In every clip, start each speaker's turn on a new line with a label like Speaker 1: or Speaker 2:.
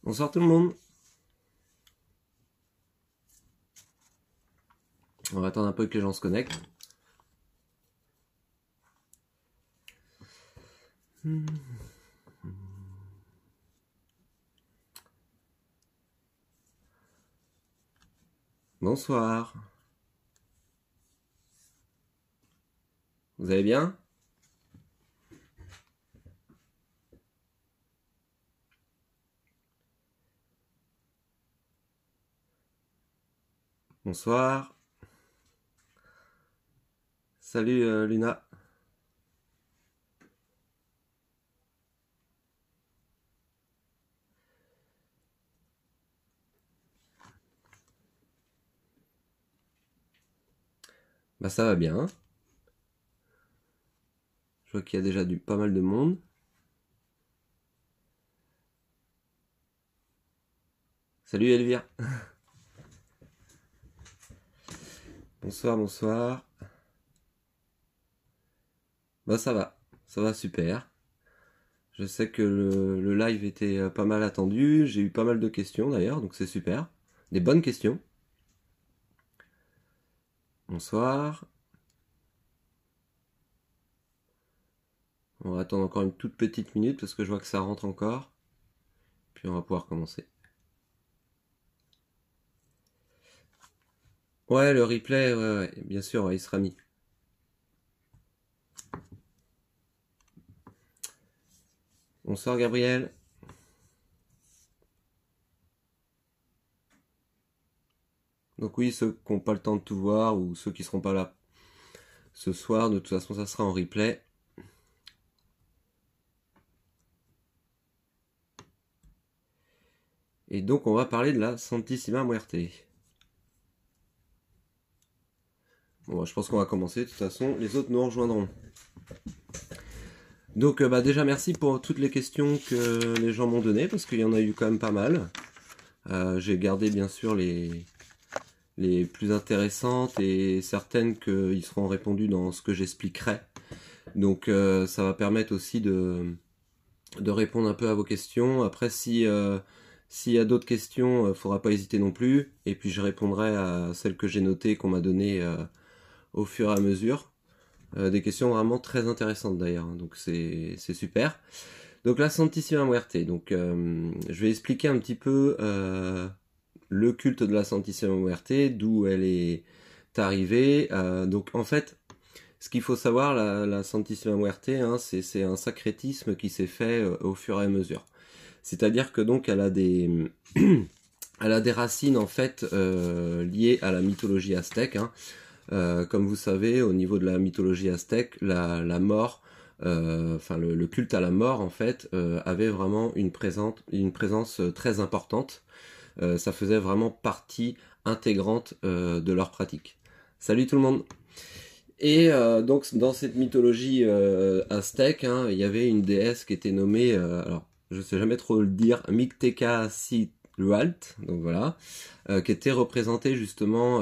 Speaker 1: Bonsoir tout le monde. On va attendre un peu que les gens se connectent. Bonsoir. Vous allez bien? Bonsoir. Salut Luna. Bah ça va bien. Je vois qu'il y a déjà pas mal de monde. Salut Elvire. Bonsoir, bonsoir. Bah ça va super. Je sais que le live était pas mal attendu. J'ai eu pas mal de questions d'ailleurs, donc c'est super. Des bonnes questions. Bonsoir. On va attendre encore une toute petite minute parce que je vois que ça rentre encore. Puis on va pouvoir commencer. Ouais, le replay, ouais, bien sûr, ouais, il sera mis. Bonsoir Gabriel. Donc oui, ceux qui n'ont pas le temps de tout voir ou ceux qui seront pas là ce soir, de toute façon ça sera en replay. Et donc on va parler de la Santissima Muerte. Bon, je pense qu'on va commencer, de toute façon les autres nous rejoindront. Donc déjà merci pour toutes les questions que les gens m'ont données, parce qu'il y en a eu quand même pas mal. J'ai gardé bien sûr les plus intéressantes et certaines qu'ils seront répondues dans ce que j'expliquerai. Donc ça va permettre aussi de répondre un peu à vos questions. Après s'il y a d'autres questions, faudra pas hésiter non plus. Et puis je répondrai à celles que j'ai notées, qu'on m'a données au fur et à mesure. Des questions vraiment très intéressantes d'ailleurs, donc c'est super. Donc la Santissima Muerte, donc je vais expliquer un petit peu le culte de la Santissima Muerte, d'où elle est arrivée. Donc en fait, ce qu'il faut savoir, la Santissima Muerte, hein, c'est un sacrétisme qui s'est fait au fur et à mesure. C'est-à-dire que donc elle a des elle a des racines en fait liées à la mythologie aztèque. Hein. Comme vous savez, au niveau de la mythologie aztèque, la mort, enfin le culte à la mort en fait, avait vraiment une présence très importante. Ça faisait vraiment partie intégrante de leur pratique. Salut tout le monde. Et donc dans cette mythologie aztèque, hein, il y avait une déesse qui était nommée, alors je sais jamais trop le dire, Mictecacitlualt, donc voilà, qui était représentée justement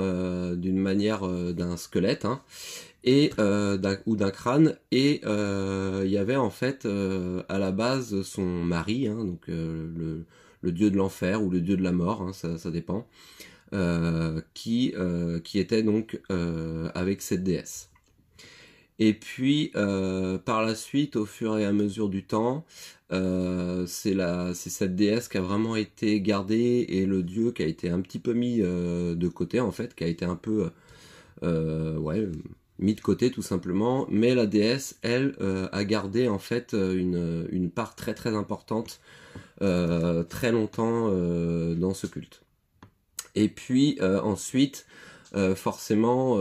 Speaker 1: d'une manière d'un squelette, hein, et ou d'un crâne, et il y avait en fait à la base son mari, hein, donc le dieu de l'enfer ou le dieu de la mort, hein, ça dépend, qui était donc avec cette déesse. Et puis par la suite, au fur et à mesure du temps, c'est cette déesse qui a vraiment été gardée et le dieu qui a été un petit peu mis de côté en fait, qui a été un peu ouais, mis de côté tout simplement. Mais la déesse, elle, a gardé en fait une part très très importante très longtemps dans ce culte. Et puis ensuite, forcément,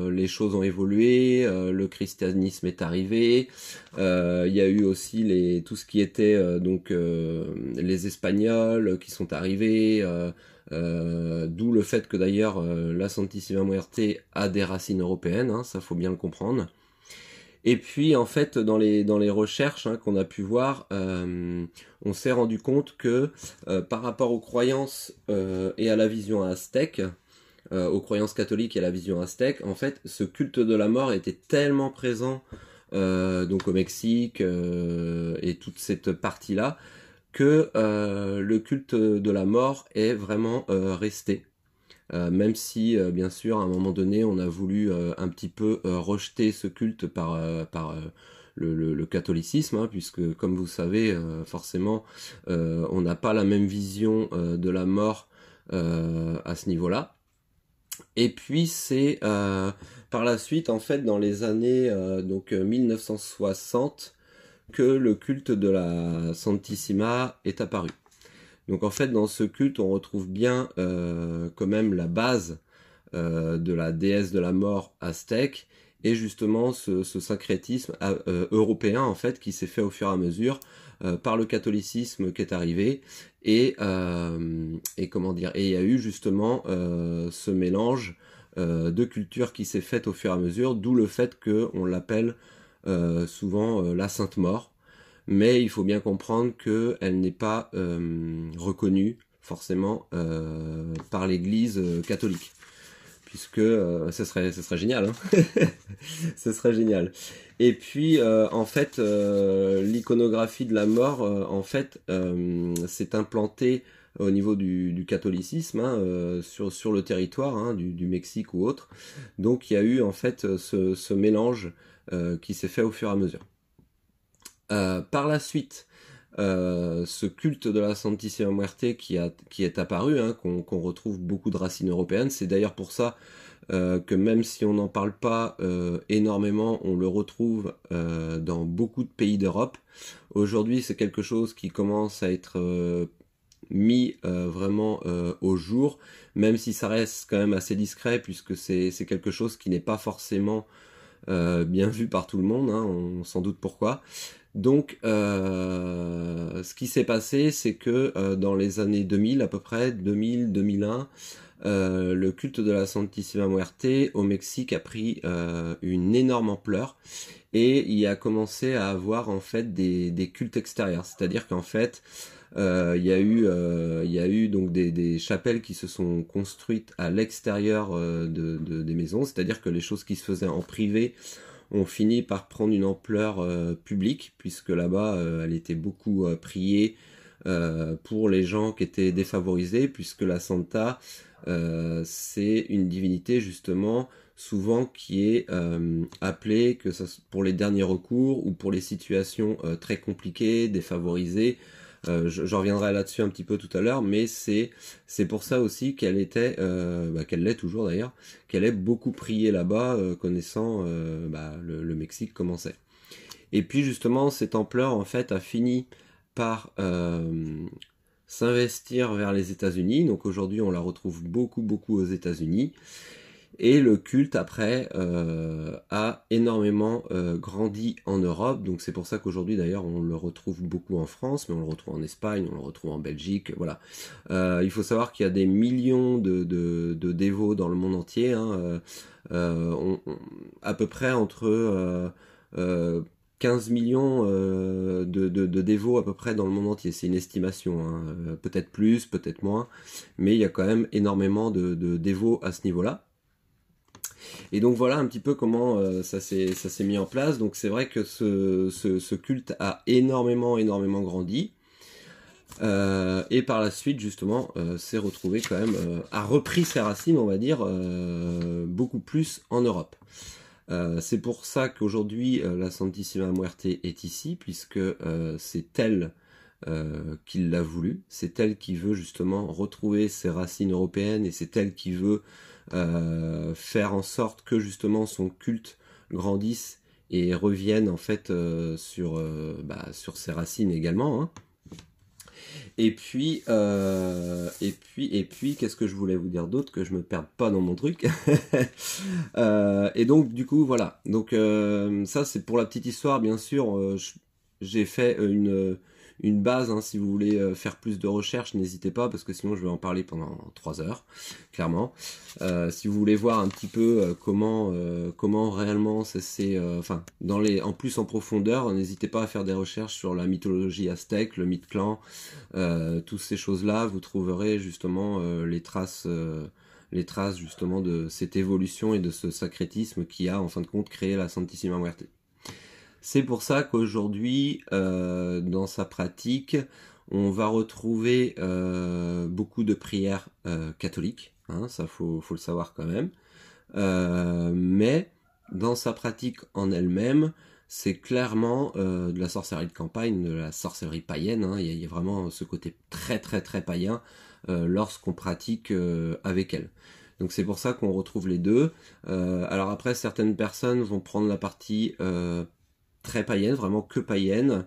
Speaker 1: les choses ont évolué, le christianisme est arrivé, il y a eu aussi tout ce qui était donc les Espagnols qui sont arrivés, d'où le fait que d'ailleurs la Santissima Muerte a des racines européennes, hein, ça faut bien le comprendre. Et puis en fait dans les recherches hein, qu'on a pu voir, on s'est rendu compte que par rapport aux croyances et à la vision aztèque, aux croyances catholiques et à la vision aztèque, en fait ce culte de la mort était tellement présent donc au Mexique et toute cette partie-là, que le culte de la mort est vraiment resté. Même si, bien sûr, à un moment donné, on a voulu un petit peu rejeter ce culte par le catholicisme, hein, puisque, comme vous savez, forcément, on n'a pas la même vision de la mort à ce niveau-là. Et puis, c'est par la suite, en fait, dans les années 1960, que le culte de la Santissima est apparu. Donc en fait, dans ce culte, on retrouve bien quand même la base de la déesse de la mort aztèque et justement ce syncrétisme européen en fait qui s'est fait au fur et à mesure par le catholicisme qui est arrivé et comment dire, et il y a eu justement ce mélange de culture qui s'est fait au fur et à mesure, d'où le fait qu'on l'appelle souvent la Sainte Mort. Mais il faut bien comprendre qu'elle n'est pas reconnue forcément par l'Église catholique, puisque ce serait génial, hein. Ce serait génial. Et puis en fait, l'iconographie de la mort, en fait, s'est implantée au niveau du catholicisme, hein, sur le territoire, hein, du Mexique ou autre. Donc il y a eu en fait ce mélange qui s'est fait au fur et à mesure. Par la suite, ce culte de la Santissima Muerte qui est apparu, hein, qu'on retrouve beaucoup de racines européennes. C'est d'ailleurs pour ça que même si on n'en parle pas énormément, on le retrouve dans beaucoup de pays d'Europe. Aujourd'hui, c'est quelque chose qui commence à être mis vraiment au jour, même si ça reste quand même assez discret, puisque c'est quelque chose qui n'est pas forcément bien vu par tout le monde, hein, on s'en doute pourquoi. Donc, ce qui s'est passé, c'est que dans les années 2000, à peu près, 2000-2001, le culte de la Santissima Muerte au Mexique a pris une énorme ampleur et il a commencé à avoir en fait des cultes extérieurs. C'est-à-dire qu'en fait, il y a eu donc des chapelles qui se sont construites à l'extérieur des maisons. C'est-à-dire que les choses qui se faisaient en privé ont fini par prendre une ampleur publique, puisque là-bas, elle était beaucoup priée pour les gens qui étaient défavorisés, puisque la Santa, c'est une divinité justement souvent qui est appelée que ça, pour les derniers recours ou pour les situations très compliquées, défavorisées. J'en reviendrai là-dessus un petit peu tout à l'heure, mais c'est pour ça aussi qu'elle était, qu'elle l'est toujours d'ailleurs, qu'elle est beaucoup priée là-bas, connaissant le Mexique comment c'est. Et puis justement, cette ampleur en fait a fini par s'investir vers les États-Unis. Donc aujourd'hui, on la retrouve beaucoup aux États-Unis. Et le culte, après, a énormément grandi en Europe. Donc c'est pour ça qu'aujourd'hui, d'ailleurs, on le retrouve beaucoup en France, mais on le retrouve en Espagne, on le retrouve en Belgique, voilà. Il faut savoir qu'il y a des millions de dévots dans le monde entier, hein. À peu près entre 15 millions de dévots à peu près dans le monde entier. C'est une estimation, hein. Peut-être plus, peut-être moins, mais il y a quand même énormément de dévots à ce niveau-là. Et donc voilà un petit peu comment ça s'est mis en place. Donc c'est vrai que ce culte a énormément grandi. Et par la suite justement s'est retrouvé quand même, a repris ses racines, on va dire, beaucoup plus en Europe. C'est pour ça qu'aujourd'hui la Santissima Muerte est ici, puisque c'est elle qui l'a voulu, c'est elle qui veut justement retrouver ses racines européennes, et c'est elle qui veut faire en sorte que justement son culte grandisse et revienne en fait sur ses racines également, hein. Et puis qu'est-ce que je voulais vous dire d'autre, que je me perde pas dans mon truc. Et donc du coup voilà, donc ça c'est pour la petite histoire, bien sûr. J'ai fait une base, hein, si vous voulez faire plus de recherches, n'hésitez pas, parce que sinon je vais en parler pendant 3 heures, clairement. Si vous voulez voir un petit peu comment réellement en plus en profondeur, n'hésitez pas à faire des recherches sur la mythologie aztèque, le mythe clan, toutes ces choses-là, vous trouverez justement les traces justement de cette évolution et de ce sacrétisme qui a en fin de compte créé la Santissima Muerte. C'est pour ça qu'aujourd'hui, dans sa pratique, on va retrouver beaucoup de prières catholiques, hein, ça faut le savoir quand même. Mais dans sa pratique en elle-même, c'est clairement de la sorcellerie de campagne, de la sorcellerie païenne, hein. Il y a vraiment ce côté très très très païen lorsqu'on pratique avec elle. Donc c'est pour ça qu'on retrouve les deux. Alors après, certaines personnes vont prendre la partie très païenne, vraiment que païenne.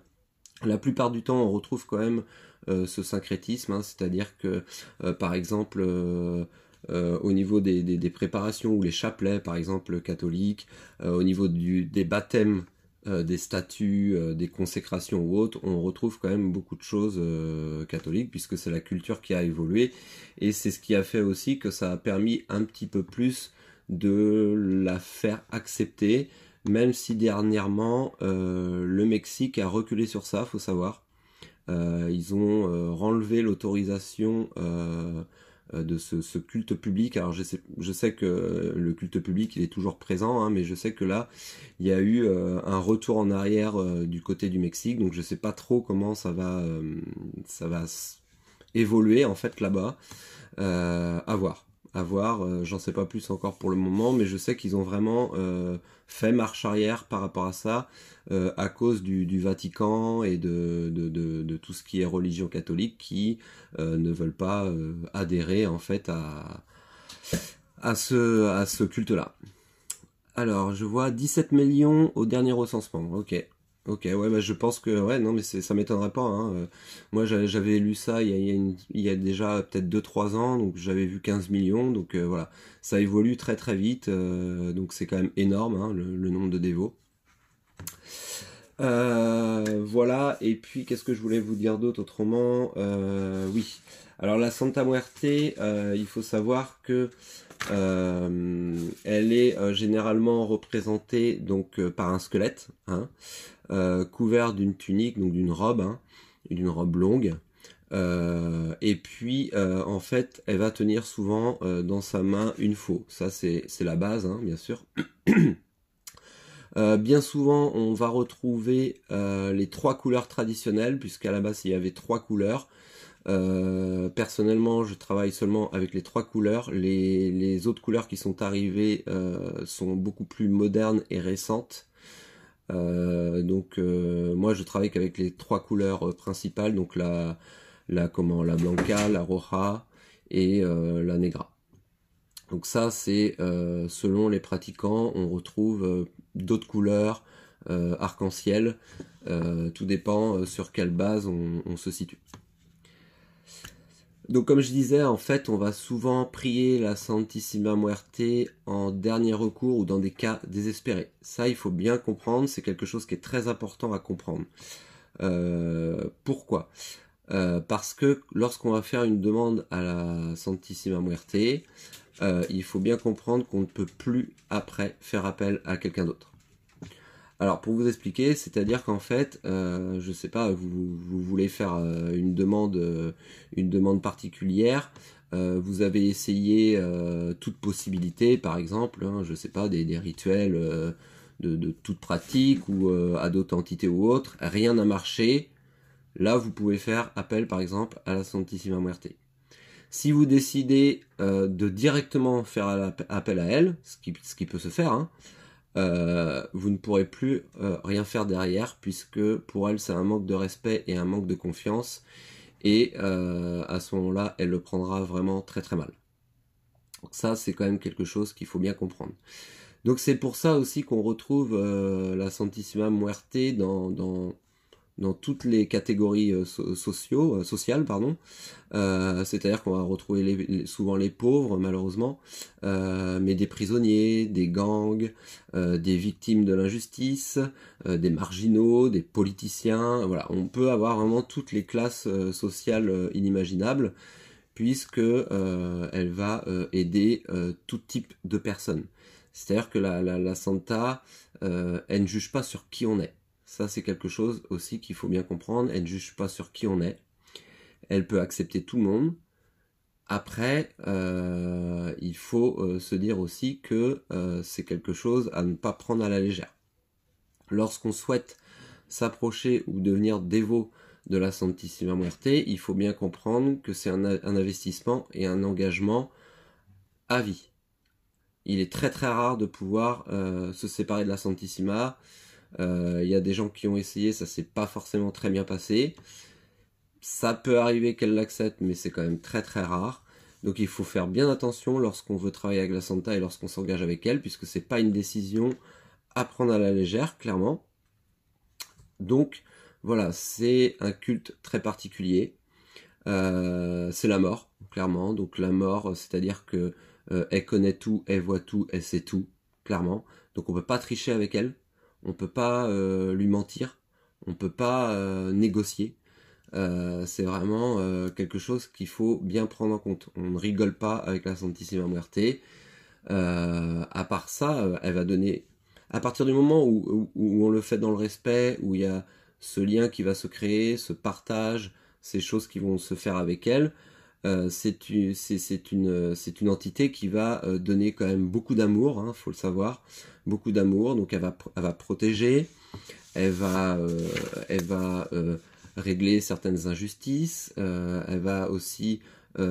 Speaker 1: La plupart du temps, on retrouve quand même ce syncrétisme, hein, c'est-à-dire que, par exemple, au niveau des préparations ou les chapelets, par exemple, catholiques, au niveau des baptêmes, des statuts, des consécrations ou autres, on retrouve quand même beaucoup de choses catholiques, puisque c'est la culture qui a évolué, et c'est ce qui a fait aussi que ça a permis un petit peu plus de la faire accepter, même si dernièrement le Mexique a reculé sur ça, faut savoir. Ils ont renlevé l'autorisation de ce culte public. Alors je sais que le culte public il est toujours présent, hein, mais je sais que là il y a eu un retour en arrière du côté du Mexique, donc je sais pas trop comment ça va évoluer en fait là-bas. À voir. À voir, j'en sais pas plus encore pour le moment, mais je sais qu'ils ont vraiment fait marche arrière par rapport à ça, à cause du Vatican et de tout ce qui est religion catholique qui ne veulent pas adhérer en fait à ce culte-là. Alors, je vois 17 millions au dernier recensement. Ok. Ok, ouais, bah je pense que, ouais, non, mais ça m'étonnerait pas, hein. Moi, j'avais lu ça il y a déjà peut-être 2 3 ans, donc j'avais vu 15 millions, donc voilà. Ça évolue très très vite, donc c'est quand même énorme, hein, le nombre de dévots. Voilà, et puis qu'est-ce que je voulais vous dire d'autre autrement? Oui. Alors la Santa Muerte, il faut savoir que elle est généralement représentée donc par un squelette, hein, couvert d'une tunique, donc d'une robe longue. Et puis en fait, elle va tenir souvent dans sa main une faux. Ça c'est la base, hein, bien sûr. Bien souvent, on va retrouver les 3 couleurs traditionnelles, puisqu'à la base il y avait 3 couleurs. Personnellement, je travaille seulement avec les 3 couleurs. Les autres couleurs qui sont arrivées sont beaucoup plus modernes et récentes. Donc moi je travaille qu'avec les 3 couleurs principales, donc la blanca, la roja et la negra. Donc ça c'est selon les pratiquants, on retrouve d'autres couleurs, arc-en-ciel, tout dépend sur quelle base on se situe. Donc comme je disais, en fait, on va souvent prier la Santissima Muerte en dernier recours ou dans des cas désespérés. Ça, il faut bien comprendre, c'est quelque chose qui est très important à comprendre. Pourquoi ? Parce que lorsqu'on va faire une demande à la Santissima Muerte, il faut bien comprendre qu'on ne peut plus après faire appel à quelqu'un d'autre. Alors pour vous expliquer, c'est-à-dire qu'en fait, je sais pas, vous voulez faire une demande particulière, vous avez essayé toute possibilité, par exemple, hein, je sais pas, des rituels de toute pratique ou à d'autres entités ou autres, rien n'a marché. Là, vous pouvez faire appel, par exemple, à la Santissima Muerte. Si vous décidez de directement faire appel à elle, ce qui peut se faire, hein, vous ne pourrez plus rien faire derrière, puisque pour elle c'est un manque de respect et un manque de confiance, et à ce moment-là elle le prendra vraiment très très mal. Donc ça c'est quand même quelque chose qu'il faut bien comprendre. Donc c'est pour ça aussi qu'on retrouve la Santissima Muerte dans toutes les catégories sociales, pardon. C'est-à-dire qu'on va retrouver souvent les pauvres, malheureusement, mais des prisonniers, des gangs, des victimes de l'injustice, des marginaux, des politiciens. Voilà, on peut avoir vraiment toutes les classes sociales inimaginables, puisque elle va aider tout type de personnes. C'est-à-dire que la Santa, elle ne juge pas sur qui on est. Ça, c'est quelque chose aussi qu'il faut bien comprendre. Elle ne juge pas sur qui on est. Elle peut accepter tout le monde. Après, il faut se dire aussi que c'est quelque chose à ne pas prendre à la légère. Lorsqu'on souhaite s'approcher ou devenir dévot de la Santissima Muerte, il faut bien comprendre que c'est un investissement et un engagement à vie. Il est très très rare de pouvoir se séparer de la Santissima. Il y a des gens qui ont essayé, ça s'est pas forcément très bien passé. Ça peut arriver qu'elle l'accepte, mais c'est quand même très très rare. Donc il faut faire bien attention lorsqu'on veut travailler avec la Santa et lorsqu'on s'engage avec elle, puisque c'est pas une décision à prendre à la légère, clairement. Donc voilà, c'est un culte très particulier. C'est la mort, clairement. Donc la mort, c'est-à-dire que elle connaît tout, elle voit tout, elle sait tout, clairement. Donc on peut pas tricher avec elle, on peut pas lui mentir, on peut pas négocier. C'est vraiment quelque chose qu'il faut bien prendre en compte. On ne rigole pas avec la Santissima Muerte. À part ça, elle va donner... À partir du moment où on le fait dans le respect, où il y a ce lien qui va se créer, ce partage, ces choses qui vont se faire avec elle, c'est une entité qui va donner quand même beaucoup d'amour, hein, faut le savoir, beaucoup d'amour. Donc elle va protéger, elle va régler certaines injustices, elle va aussi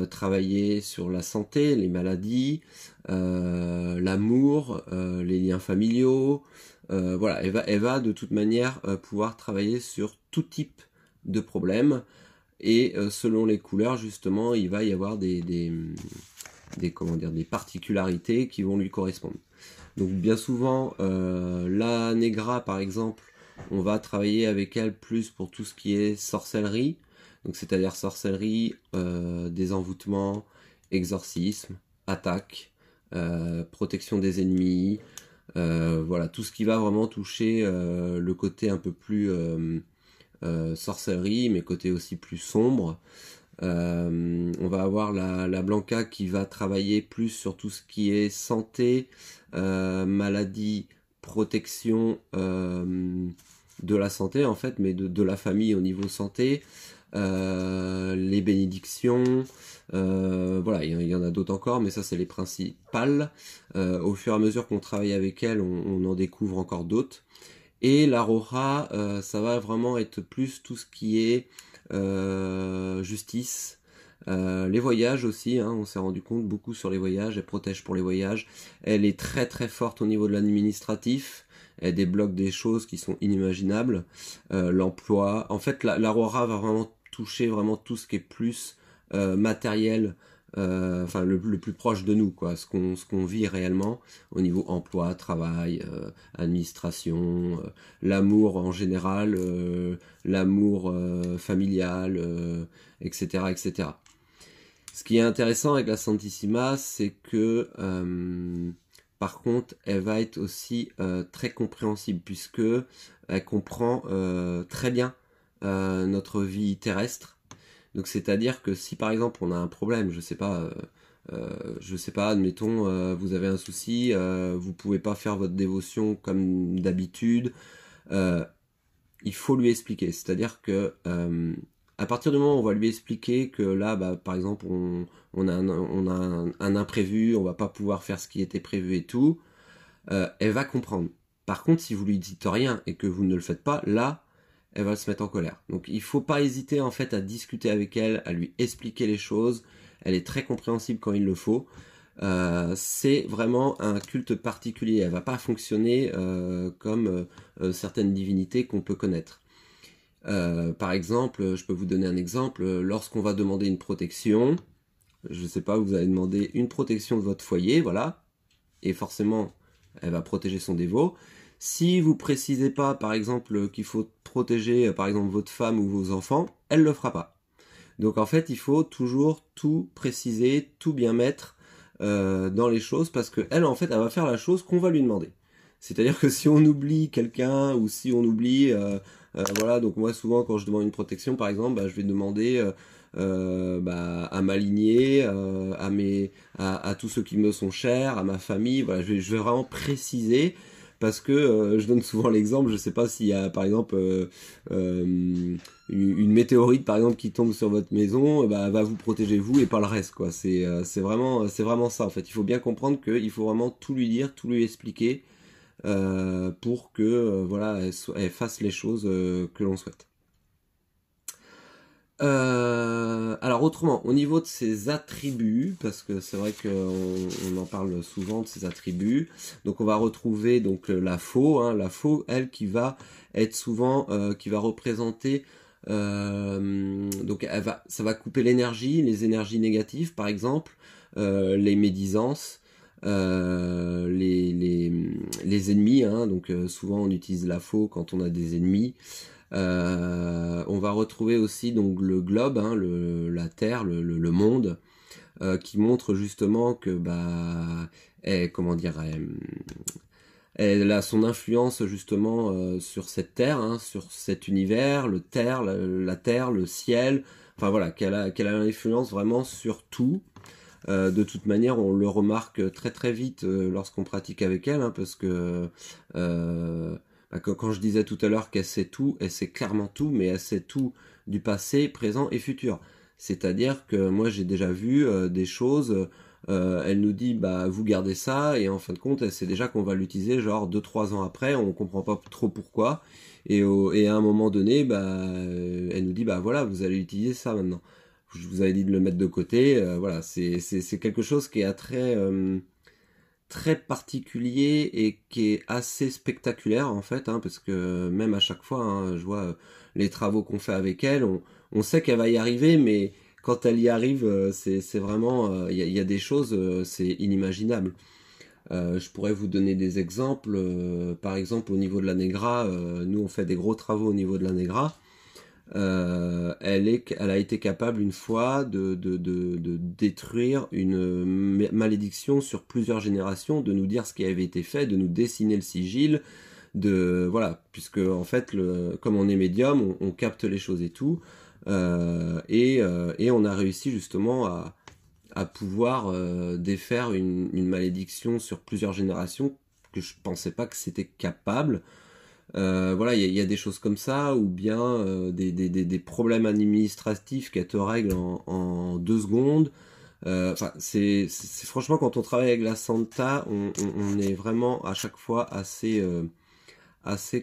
Speaker 1: travailler sur la santé, les maladies, l'amour, les liens familiaux. Voilà, elle va de toute manière pouvoir travailler sur tout type de problèmes. Et selon les couleurs, justement, il va y avoir des particularités qui vont lui correspondre. Donc bien souvent, la Negra, par exemple, on va travailler avec elle plus pour tout ce qui est sorcellerie. Donc c'est-à-dire sorcellerie, désenvoûtement, exorcisme, attaque, protection des ennemis, voilà, tout ce qui va vraiment toucher le côté un peu plus sorcellerie, mais côté aussi plus sombre. On va avoir la Blanca qui va travailler plus sur tout ce qui est santé, maladie, protection de la santé en fait, mais de la famille au niveau santé, les bénédictions, voilà, il y en a d'autres encore, mais ça c'est les principales. Au fur et à mesure qu'on travaille avec elles, on en découvre encore d'autres. Et la Roja, ça va vraiment être plus tout ce qui est justice, les voyages aussi, hein, on s'est rendu compte beaucoup sur les voyages, elle protège pour les voyages, elle est très très forte au niveau de l'administratif, elle débloque des choses qui sont inimaginables, l'emploi, en fait la Roja va vraiment toucher vraiment tout ce qui est plus matériel, enfin le plus proche de nous, quoi, ce qu'on vit réellement au niveau emploi, travail, administration, l'amour en général, l'amour familial, etc., etc. Ce qui est intéressant avec la Santissima, c'est que par contre, elle va être aussi très compréhensible, puisque elle comprend très bien notre vie terrestre. Donc c'est-à-dire que si par exemple on a un problème, je sais pas, admettons, vous avez un souci, vous pouvez pas faire votre dévotion comme d'habitude, il faut lui expliquer. C'est-à-dire que à partir du moment où on va lui expliquer que là, bah, par exemple, on a un imprévu, on va pas pouvoir faire ce qui était prévu et tout, elle va comprendre. Par contre, si vous lui dites rien et que vous ne le faites pas, là, elle va se mettre en colère. Donc il faut pas hésiter en fait à discuter avec elle, à lui expliquer les choses. Elle est très compréhensible quand il le faut. C'est vraiment un culte particulier. Elle va pas fonctionner comme certaines divinités qu'on peut connaître. Par exemple, je peux vous donner un exemple. Lorsqu'on va demander une protection, je sais pas, vous allez demander une protection de votre foyer, voilà, et forcément, elle va protéger son dévot. Si vous précisez pas, par exemple, qu'il faut protéger, par exemple, votre femme ou vos enfants, elle le fera pas. Donc en fait, il faut toujours tout préciser, tout bien mettre dans les choses, parce que elle, en fait, elle va faire la chose qu'on va lui demander. C'est-à-dire que si on oublie quelqu'un ou si on oublie, voilà, donc moi souvent quand je demande une protection, par exemple, bah, je vais demander bah, à ma lignée, à tous ceux qui me sont chers, à ma famille, voilà, je vais vraiment préciser parce que je donne souvent l'exemple, je sais pas s'il y a par exemple une météorite par exemple qui tombe sur votre maison, bah, va vous protéger vous et pas le reste, quoi. C'est vraiment ça en fait. Il faut bien comprendre qu'il faut vraiment tout lui dire, tout lui expliquer pour que voilà elle fasse les choses que l'on souhaite. Alors autrement, au niveau de ses attributs, parce que c'est vrai qu'on en parle souvent de ses attributs, donc on va retrouver donc la faux, hein, la faux, elle qui va être souvent, qui va représenter, donc ça va couper l'énergie, les énergies négatives par exemple, les médisances, les ennemis, hein, donc souvent on utilise la faux quand on a des ennemis. On va retrouver aussi donc le globe, hein, la Terre, le monde, qui montre justement que comment dire, elle a son influence justement sur cette Terre, hein, sur cet univers, la Terre, le ciel. Enfin voilà, qu'elle a une influence vraiment sur tout. De toute manière, on le remarque très très vite lorsqu'on pratique avec elle, hein, parce que quand je disais tout à l'heure qu'elle sait tout, elle sait clairement tout, mais elle sait tout du passé, présent et futur. C'est-à-dire que moi j'ai déjà vu des choses, elle nous dit bah vous gardez ça, et en fin de compte elle sait déjà qu'on va l'utiliser genre 2-3 ans après, on comprend pas trop pourquoi, et à un moment donné elle nous dit bah voilà vous allez utiliser ça maintenant. Je vous avais dit de le mettre de côté, voilà, c'est quelque chose qui est très particulier et qui est assez spectaculaire en fait, hein, parce que même à chaque fois, hein, je vois les travaux qu'on fait avec elle, on sait qu'elle va y arriver, mais quand elle y arrive, c'est vraiment, il y a des choses, c'est inimaginable. Je pourrais vous donner des exemples, par exemple au niveau de la Negra, nous on fait des gros travaux au niveau de la Negra. Elle a été capable une fois de détruire une malédiction sur plusieurs générations, de nous dire ce qui avait été fait, de nous dessiner le sigil, voilà, puisque en fait, comme on est médium, on capte les choses et tout, et on a réussi justement à pouvoir défaire une malédiction sur plusieurs générations que je pensais pas que c'était capable. Voilà, il y a des choses comme ça, ou bien des problèmes administratifs qu'elle te règle en 2 secondes. Enfin, franchement, quand on travaille avec la Santa, on est vraiment à chaque fois assez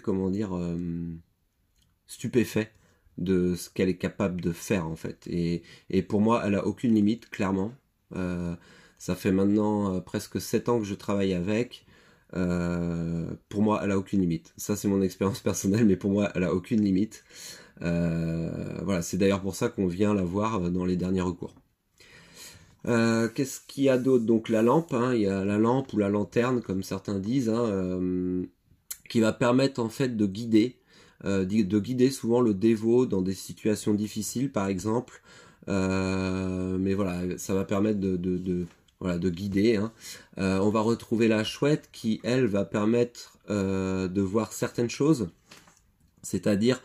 Speaker 1: comment dire, stupéfait de ce qu'elle est capable de faire en fait. Et pour moi, elle a aucune limite, clairement. Euh, Ça fait maintenant presque 7 ans que je travaille avec. Pour moi, elle a aucune limite. Ça, c'est mon expérience personnelle, mais pour moi, elle a aucune limite. Voilà, c'est d'ailleurs pour ça qu'on vient la voir dans les derniers recours. Qu'est-ce qu'il y a d'autre? Donc la lampe, hein, il y a la lampe ou la lanterne, comme certains disent, hein, qui va permettre en fait de guider souvent le dévot dans des situations difficiles, par exemple. Mais voilà, ça va permettre voilà, de guider, hein. On va retrouver la chouette qui, elle, va permettre de voir certaines choses. C'est-à-dire,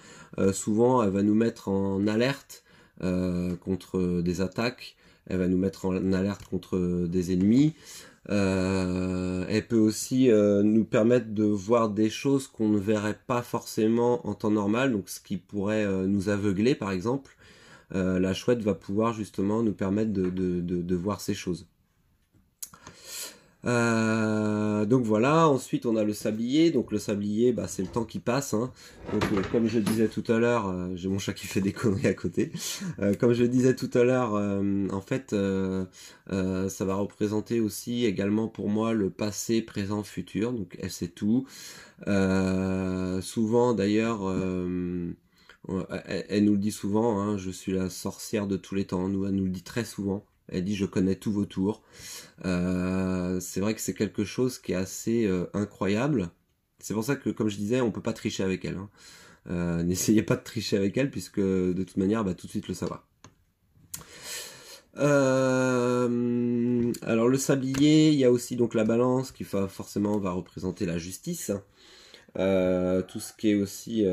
Speaker 1: souvent, elle va nous mettre en alerte contre des attaques. Elle va nous mettre en alerte contre des ennemis. Elle peut aussi nous permettre de voir des choses qu'on ne verrait pas forcément en temps normal, donc ce qui pourrait nous aveugler par exemple. La chouette va pouvoir justement nous permettre de voir ces choses. Donc voilà, ensuite on a le sablier. Donc le sablier, c'est le temps qui passe, hein. Donc comme je disais tout à l'heure, j'ai mon chat qui fait des conneries à côté. Comme je disais tout à l'heure, en fait, ça va représenter aussi également pour moi le passé, présent, futur. Donc elle sait tout. Souvent d'ailleurs, elle nous le dit souvent, hein, je suis la sorcière de tous les temps. Elle nous le dit très souvent. Elle dit je connais tous vos tours. C'est vrai que c'est quelque chose qui est assez incroyable. C'est pour ça que, comme je disais, on peut pas tricher avec elle, hein. N'essayez pas de tricher avec elle, puisque de toute manière, tout de suite le savoir. Alors le sablier, il y a aussi donc la balance qui forcément va représenter la justice. Tout ce qui est aussi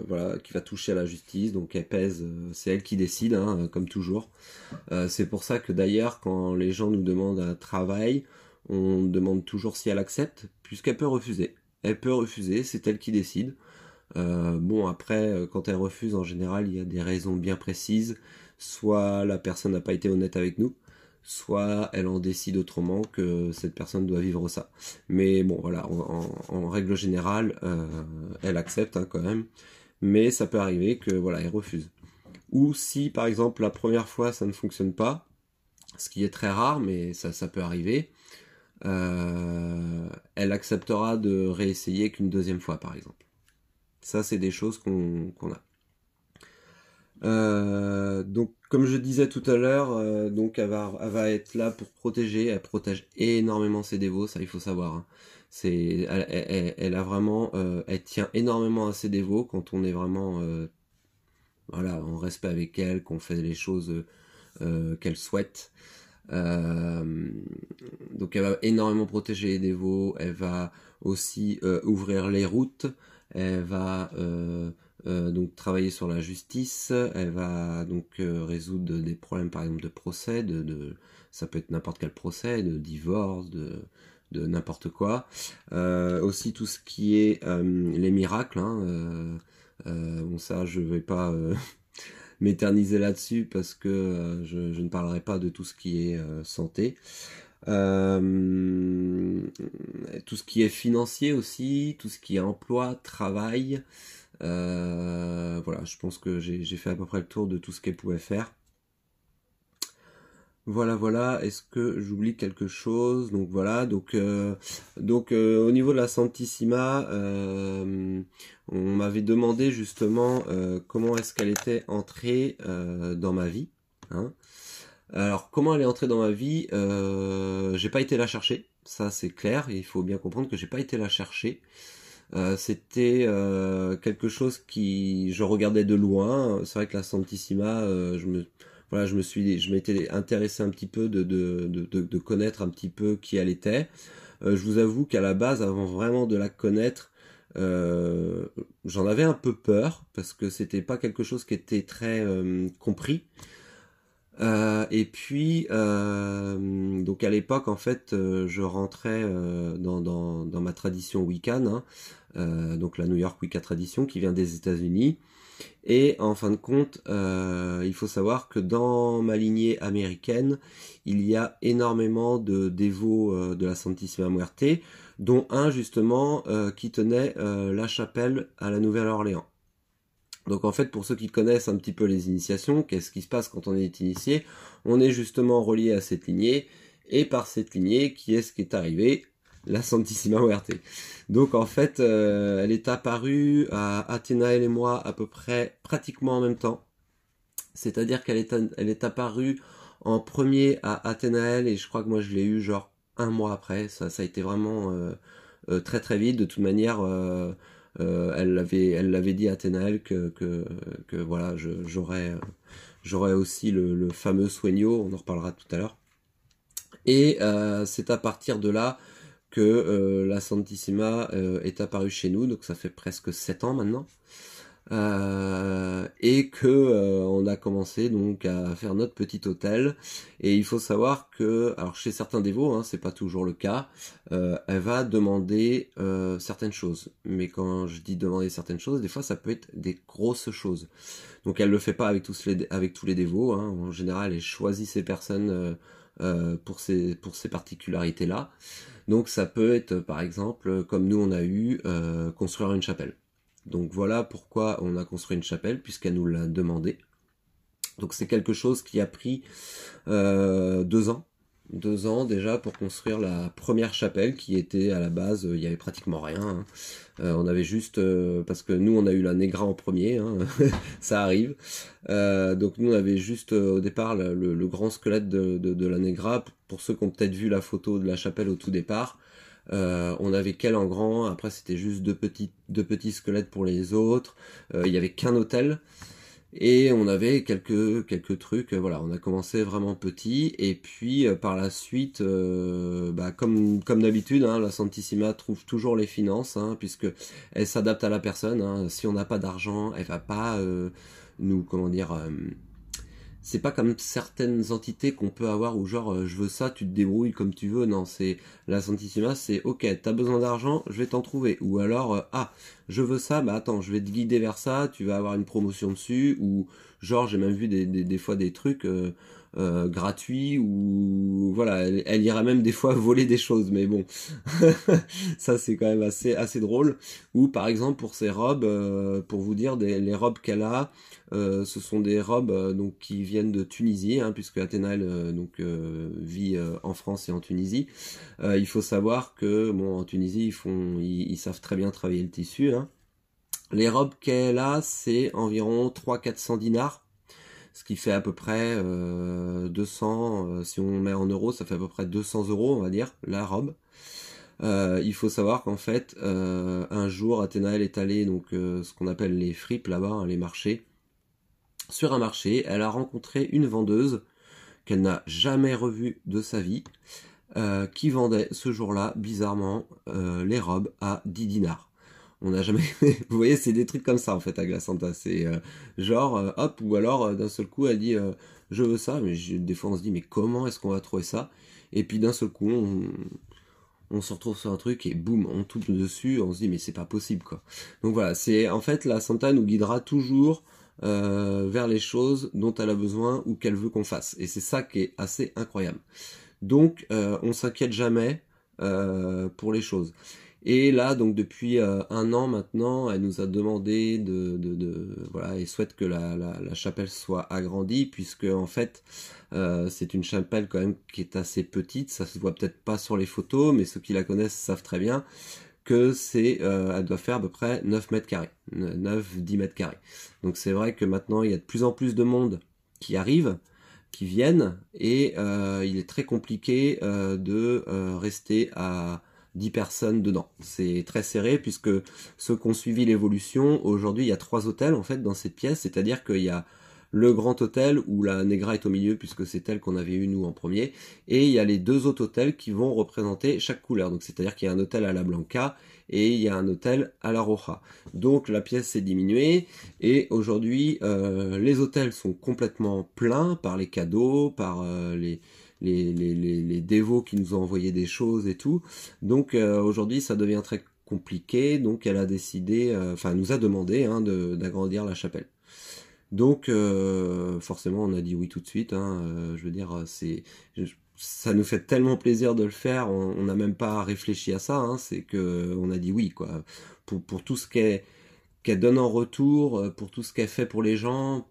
Speaker 1: voilà, qui va toucher à la justice, donc elle pèse, c'est elle qui décide, hein, comme toujours. C'est pour ça que d'ailleurs quand les gens nous demandent un travail, on demande toujours si elle accepte, puisqu'elle peut refuser. Elle peut refuser, c'est elle qui décide. Bon après, quand elle refuse, en général il y a des raisons bien précises, soit la personne n'a pas été honnête avec nous, soit elle en décide autrement, que cette personne doit vivre ça. Mais bon voilà, en règle générale, elle accepte, hein, quand même, mais ça peut arriver que voilà, elle refuse. ou si par exemple la première fois ça ne fonctionne pas, ce qui est très rare mais ça peut arriver, elle acceptera de réessayer qu'une deuxième fois par exemple. Ça c'est des choses qu'on a. Donc comme je disais tout à l'heure, donc elle va être là pour protéger. Elle protège énormément ses dévots, ça il faut savoir, hein. Elle a vraiment, elle tient énormément à ses dévots quand on est vraiment, voilà, en respect avec elle, qu'on fait les choses qu'elle souhaite. Donc elle va énormément protéger les dévots. Elle va aussi ouvrir les routes. Elle va donc travailler sur la justice. Elle va donc résoudre des problèmes par exemple de procès, ça peut être n'importe quel procès, de divorce, de n'importe quoi. Aussi tout ce qui est les miracles, hein, bon ça je vais pas m'éterniser là-dessus parce que je ne parlerai pas de tout ce qui est santé. Tout ce qui est financier aussi, tout ce qui est emploi, travail. Voilà, je pense que j'ai fait à peu près le tour de tout ce qu'elle pouvait faire. Voilà, est-ce que j'oublie quelque chose? Donc voilà, donc au niveau de la Santissima, on m'avait demandé justement comment est-ce qu'elle était entrée dans ma vie, hein. Alors comment elle est entrée dans ma vie, j'ai pas été la chercher, ça c'est clair, il faut bien comprendre que j'ai pas été la chercher. C'était quelque chose qui je regardais de loin. C'est vrai que la Santissima, je m'étais intéressé un petit peu de connaître un petit peu qui elle était. Je vous avoue qu'à la base, avant vraiment de la connaître, j'en avais un peu peur parce que c'était pas quelque chose qui était très compris. Et puis, donc à l'époque, en fait, je rentrais dans ma tradition Wiccan, hein, donc la New York Wicca Tradition qui vient des États-Unis. Et en fin de compte, il faut savoir que dans ma lignée américaine, il y a énormément de dévots de la Santissima Muerte, dont un justement qui tenait la chapelle à la Nouvelle-Orléans. Donc en fait, pour ceux qui connaissent un petit peu les initiations, qu'est-ce qui se passe quand on est initié? On est justement relié à cette lignée, et par cette lignée, qui est-ce qui est arrivé? La Santissima Muerte. Donc en fait, elle est apparue à Athénaël et moi à peu près pratiquement en même temps. C'est-à-dire qu'elle est apparue en premier à Athénaël, et je crois que moi je l'ai eu genre un mois après. Ça a été vraiment très très vite. De toute manière, elle l'avait dit à Athénaël que voilà, j'aurais aussi le fameux soigno, on en reparlera tout à l'heure. Et c'est à partir de là que la Santissima est apparue chez nous, donc ça fait presque 7 ans maintenant. Et que on a commencé donc à faire notre petit hôtel. Et il faut savoir que, alors chez certains dévots, hein, c'est pas toujours le cas, elle va demander certaines choses. Mais quand je dis demander certaines choses, des fois ça peut être des grosses choses. Donc elle le fait pas avec tous les dévots, hein. En général, elle choisit ses personnes pour ces particularités-là. Donc ça peut être par exemple, comme nous on a eu, construire une chapelle. Donc voilà pourquoi on a construit une chapelle, puisqu'elle nous l'a demandé. Donc c'est quelque chose qui a pris 2 ans. 2 ans déjà pour construire la première chapelle qui était à la base, il y avait pratiquement rien, hein. On avait juste, parce que nous on a eu la Negra en premier, hein, ça arrive. Donc nous on avait juste au départ le grand squelette de la Negra. Pour ceux qui ont peut-être vu la photo de la chapelle au tout départ, on avait qu'elle en grand. Après c'était juste deux petits squelettes pour les autres. Il y avait qu'un hôtel. Et on avait quelques trucs, voilà, on a commencé vraiment petit, et puis par la suite, comme d'habitude, hein, la Santissima trouve toujours les finances, hein, puisque elle s'adapte à la personne, hein. Si on n'a pas d'argent, elle va pas nous, comment dire, c'est pas comme certaines entités qu'on peut avoir où genre je veux ça, tu te débrouilles comme tu veux. Non, c'est la Santissima, c'est ok, t'as besoin d'argent, je vais t'en trouver. Ou alors je veux ça, bah attends, je vais te guider vers ça, tu vas avoir une promotion dessus. Ou genre j'ai même vu des fois des trucs, gratuit, ou voilà, elle ira même des fois voler des choses, mais bon, ça c'est quand même assez drôle. Ou par exemple pour ses robes, pour vous dire, les robes qu'elle a, ce sont des robes donc qui viennent de Tunisie, hein, puisque Athéna vit en France et en Tunisie. Il faut savoir que bon, en Tunisie ils savent très bien travailler le tissu, hein. Les robes qu'elle a, c'est environ 300-400 dinars, ce qui fait à peu près 200, si on met en euros, ça fait à peu près 200 euros, on va dire, la robe. Il faut savoir qu'en fait, un jour, Athéna, elle est allée, donc ce qu'on appelle les fripes là-bas, hein, les marchés. Sur un marché, elle a rencontré une vendeuse qu'elle n'a jamais revue de sa vie, qui vendait ce jour-là, bizarrement, les robes à 10 dinars. On n'a jamais... Vous voyez, c'est des trucs comme ça, en fait, à Glassanta. C'est hop, ou alors, d'un seul coup, elle dit, je veux ça, mais des fois, on se dit, mais comment est-ce qu'on va trouver ça? Et puis, d'un seul coup, on se retrouve sur un truc, et boum, on tombe dessus, on se dit, mais c'est pas possible, quoi. Donc voilà, c'est... En fait, la Santa nous guidera toujours vers les choses dont elle a besoin ou qu'elle veut qu'on fasse. Et c'est ça qui est assez incroyable. Donc, on s'inquiète jamais pour les choses. Et là, donc depuis un an maintenant, elle nous a demandé voilà, et souhaite que la chapelle soit agrandie, puisque en fait, c'est une chapelle quand même qui est assez petite. Ça se voit peut-être pas sur les photos, mais ceux qui la connaissent savent très bien que elle doit faire à peu près 9 mètres carrés, 9-10 mètres carrés. Donc c'est vrai que maintenant, il y a de plus en plus de monde qui arrive, qui viennent, et il est très compliqué de rester à 10 personnes dedans. C'est très serré, puisque ceux qui ont suivi l'évolution, aujourd'hui il y a 3 hôtels en fait dans cette pièce, c'est-à-dire qu'il y a le grand hôtel où la Negra est au milieu, puisque c'est elle qu'on avait eu nous en premier, et il y a les 2 autres hôtels qui vont représenter chaque couleur. Donc c'est-à-dire qu'il y a un hôtel à la Blanca et il y a un hôtel à la Roja. Donc la pièce s'est diminuée, et aujourd'hui les hôtels sont complètement pleins par les cadeaux, par les dévots qui nous ont envoyé des choses et tout. Donc aujourd'hui ça devient très compliqué, donc elle a décidé, elle nous a demandé hein, d'agrandir la chapelle. Donc forcément on a dit oui tout de suite, hein, je veux dire ça nous fait tellement plaisir de le faire, on n'a même pas réfléchi à ça, hein, c'est que on a dit oui quoi, pour tout ce qu'elle donne en retour, pour tout ce qu'elle fait pour les gens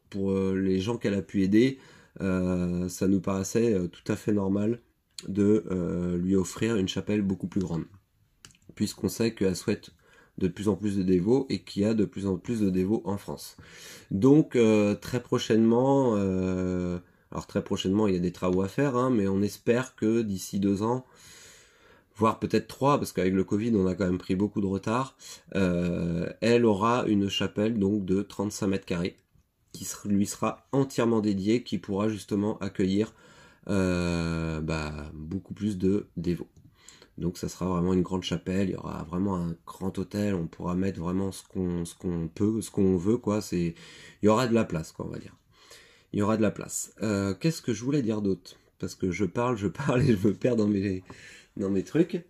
Speaker 1: qu'elle a pu aider, ça nous paraissait tout à fait normal de lui offrir une chapelle beaucoup plus grande, puisqu'on sait qu'elle souhaite de plus en plus de dévots et qu'il y a de plus en plus de dévots en France. Donc très prochainement, alors très prochainement il y a des travaux à faire, hein, mais on espère que d'ici 2 ans, voire peut-être 3, parce qu'avec le Covid on a quand même pris beaucoup de retard, elle aura une chapelle donc de 35 mètres carrés qui lui sera entièrement dédiée, qui pourra justement accueillir beaucoup plus de dévots. Donc ça sera vraiment une grande chapelle, il y aura vraiment un grand hôtel, on pourra mettre vraiment ce qu'on peut, ce qu'on veut, quoi. Il y aura de la place, quoi, on va dire. Il y aura de la place. Qu'est-ce que je voulais dire d'autre? Parce que je parle et je me perds dans mes trucs.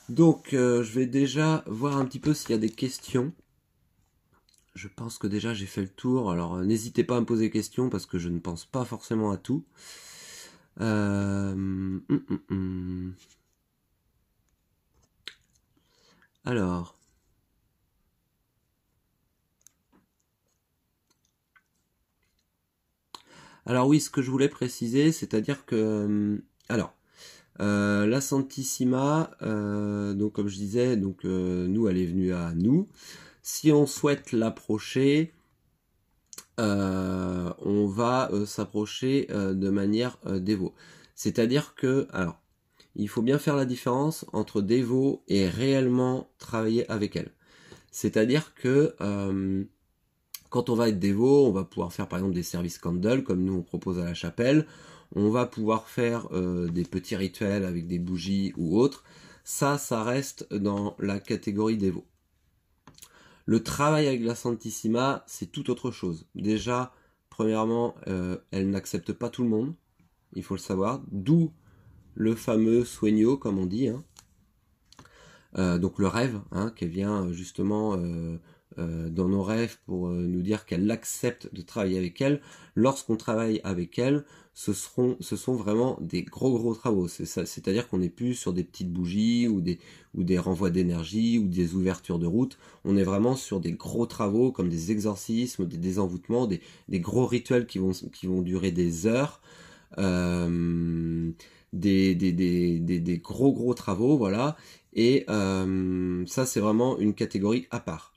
Speaker 1: Donc je vais déjà voir un petit peu s'il y a des questions. Je pense que déjà j'ai fait le tour, alors n'hésitez pas à me poser des questions parce que je ne pense pas forcément à tout. Alors. Alors oui, ce que je voulais préciser, c'est-à-dire que... la Santissima, donc comme je disais, donc nous, elle est venue à nous. Si on souhaite l'approcher, on va s'approcher de manière dévot. C'est-à-dire que, alors, il faut bien faire la différence entre dévot et réellement travailler avec elle. C'est-à-dire que quand on va être dévot, on va pouvoir faire par exemple des services candles, comme nous on propose à la chapelle. On va pouvoir faire des petits rituels avec des bougies ou autres. Ça reste dans la catégorie dévot. Le travail avec la Santissima, c'est tout autre chose. Déjà, premièrement, elle n'accepte pas tout le monde, il faut le savoir, d'où le fameux sueño, comme on dit, hein. Donc le rêve, hein, qui vient justement dans nos rêves pour nous dire qu'elle accepte de travailler avec elle. Lorsqu'on travaille avec elle, ce sont vraiment des gros travaux. C'est-à-dire qu'on n'est plus sur des petites bougies ou des renvois d'énergie ou des ouvertures de route. On est vraiment sur des gros travaux comme des exorcismes, des désenvoûtements, des gros rituels qui vont durer des heures. Des gros travaux, voilà. Et ça, c'est vraiment une catégorie à part.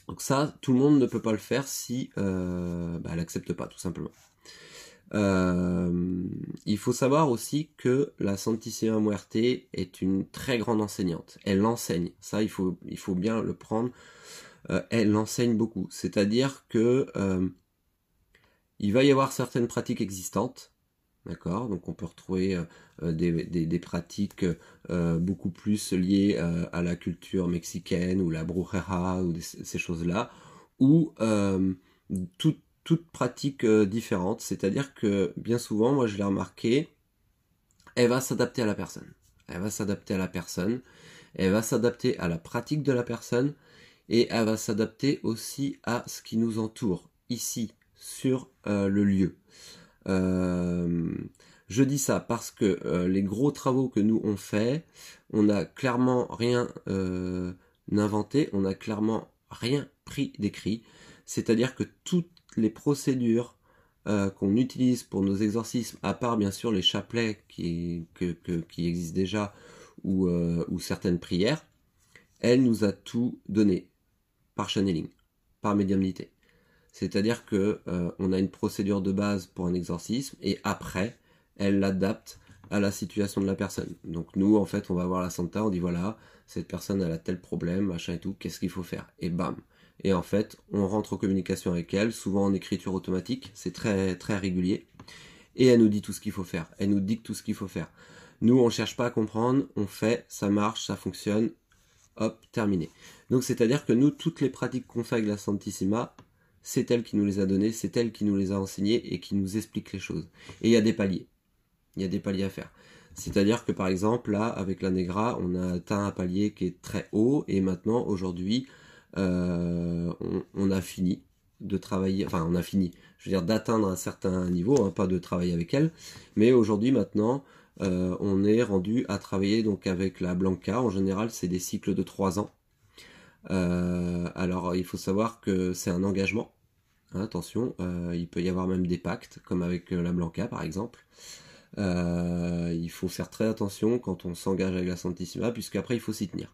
Speaker 1: Donc ça, tout le monde ne peut pas le faire si elle n'accepte pas, tout simplement. Il faut savoir aussi que la Santissima Muerte est une très grande enseignante. Elle enseigne, ça il faut bien le prendre. Elle enseigne beaucoup, c'est-à-dire que il va y avoir certaines pratiques existantes, d'accord, donc on peut retrouver des pratiques beaucoup plus liées à la culture mexicaine ou la brujera ou ces choses-là, ou toute pratique différente, c'est-à-dire que bien souvent, moi je l'ai remarqué, elle va s'adapter à la personne. Elle va s'adapter à la personne, elle va s'adapter à la pratique de la personne, et elle va s'adapter aussi à ce qui nous entoure, ici, sur le lieu. Je dis ça parce que les gros travaux que nous on fait, on n'a clairement rien inventé, on n'a clairement rien pris d'écrit, c'est-à-dire que toutes les procédures qu'on utilise pour nos exorcismes, à part bien sûr les chapelets qui existent déjà ou certaines prières, elle nous a tout donné par channeling, par médiumnité. C'est-à-dire que on a une procédure de base pour un exorcisme et après, elle l'adapte à la situation de la personne. Donc nous, en fait, on va voir la Santa, on dit voilà, cette personne elle a tel problème, machin et tout, qu'est-ce qu'il faut faire? Et bam. Et en fait, on rentre en communication avec elle, souvent en écriture automatique, c'est très très régulier. Et elle nous dit tout ce qu'il faut faire. Elle nous dicte tout ce qu'il faut faire. Nous, on cherche pas à comprendre, on fait, ça marche, ça fonctionne, hop, terminé. Donc c'est-à-dire que nous, toutes les pratiques qu'on fait avec la Santissima, c'est elle qui nous les a données, c'est elle qui nous les a enseignées et qui nous explique les choses. Et il y a des paliers. Il y a des paliers à faire. C'est-à-dire que par exemple, là, avec la Negra, on a atteint un palier qui est très haut et maintenant, aujourd'hui, on a fini de travailler, enfin on a fini, je veux dire d'atteindre un certain niveau, hein, pas de travailler avec elle, mais aujourd'hui maintenant, on est rendu à travailler donc avec la Blanca. En général, c'est des cycles de 3 ans. Alors il faut savoir que c'est un engagement. Attention, il peut y avoir même des pactes, comme avec la Blanca par exemple. Il faut faire très attention quand on s'engage avec la Santissima, puisqu'après il faut s'y tenir.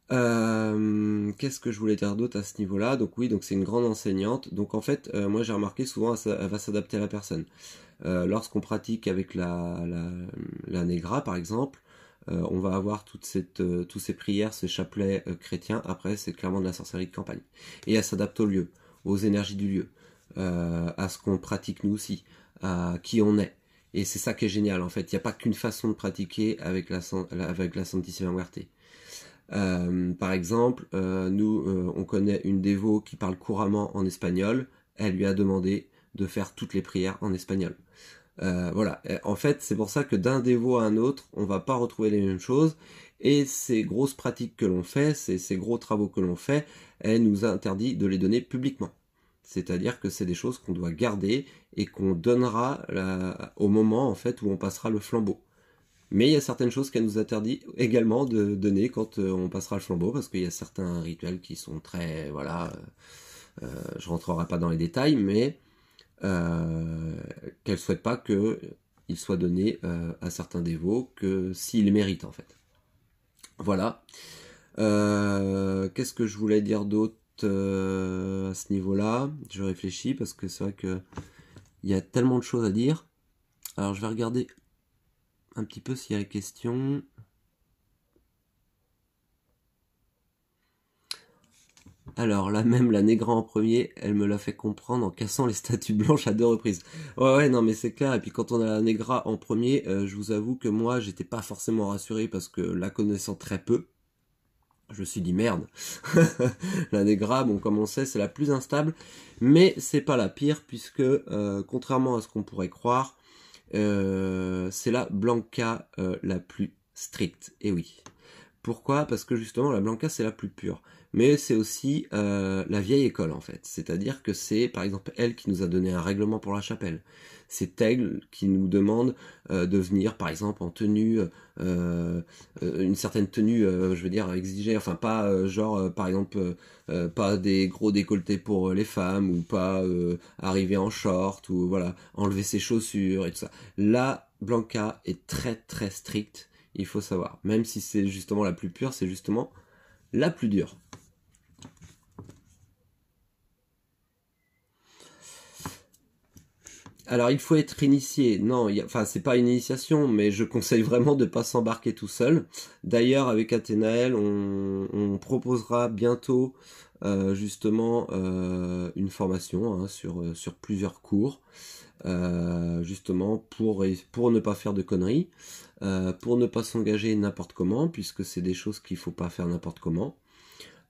Speaker 1: Qu'est-ce que je voulais dire d'autre à ce niveau-là? Donc oui, donc c'est une grande enseignante. Donc en fait, moi j'ai remarqué souvent elle va s'adapter à la personne. Lorsqu'on pratique avec la Negra par exemple, on va avoir toutes ces prières, ces chapelets chrétiens. Après, c'est clairement de la sorcellerie de campagne. Et elle s'adapte au lieu, aux énergies du lieu, à ce qu'on pratique nous aussi, à qui on est. Et c'est ça qui est génial en fait. Il n'y a pas qu'une façon de pratiquer avec la Santissima Muerte. Par exemple, nous, on connaît une dévot qui parle couramment en espagnol. Elle lui a demandé de faire toutes les prières en espagnol. Voilà. En fait, c'est pour ça que d'un dévot à un autre, on va pas retrouver les mêmes choses. Et ces grosses pratiques que l'on fait, ces gros travaux que l'on fait, elle nous a interdit de les donner publiquement. C'est-à-dire que c'est des choses qu'on doit garder et qu'on donnera au moment en fait où on passera le flambeau. Mais il y a certaines choses qu'elle nous interdit également de donner quand on passera le flambeau, parce qu'il y a certains rituels qui sont très, voilà, je rentrerai pas dans les détails, mais qu'elle souhaite pas qu'il soit donné à certains dévots que s'ils les méritent en fait. Voilà. Qu'est-ce que je voulais dire d'autre à ce niveau-là? Je réfléchis parce que c'est vrai que il y a tellement de choses à dire. Alors je vais regarder un petit peu s'il y a des questions. Alors là même la Negra en premier, elle me l'a fait comprendre en cassant les statues blanches à 2 reprises. Ouais non mais c'est clair. Et puis quand on a la Negra en premier, je vous avoue que moi j'étais pas forcément rassuré parce que la connaissant très peu, je me suis dit merde. La Negra, bon comme on sait c'est la plus instable, mais c'est pas la pire puisque contrairement à ce qu'on pourrait croire, c'est la Blanca la plus stricte. Et oui. Pourquoi? Parce que justement la Blanca c'est la plus pure. Mais c'est aussi la vieille école en fait. C'est-à-dire que c'est par exemple elle qui nous a donné un règlement pour la chapelle. C'est elle qui nous demande de venir par exemple en tenue, une certaine tenue, je veux dire exigée, enfin pas par exemple pas des gros décolletés pour les femmes ou pas arriver en short ou voilà, enlever ses chaussures et tout ça. La Blanca est très très stricte, il faut savoir. Même si c'est justement la plus pure, c'est justement la plus dure. Alors il faut être initié. Non, enfin c'est pas une initiation, mais je conseille vraiment de pas s'embarquer tout seul. D'ailleurs avec Athénaël, on proposera bientôt justement une formation hein, sur plusieurs cours, justement pour ne pas faire de conneries, pour ne pas s'engager n'importe comment, puisque c'est des choses qu'il faut pas faire n'importe comment.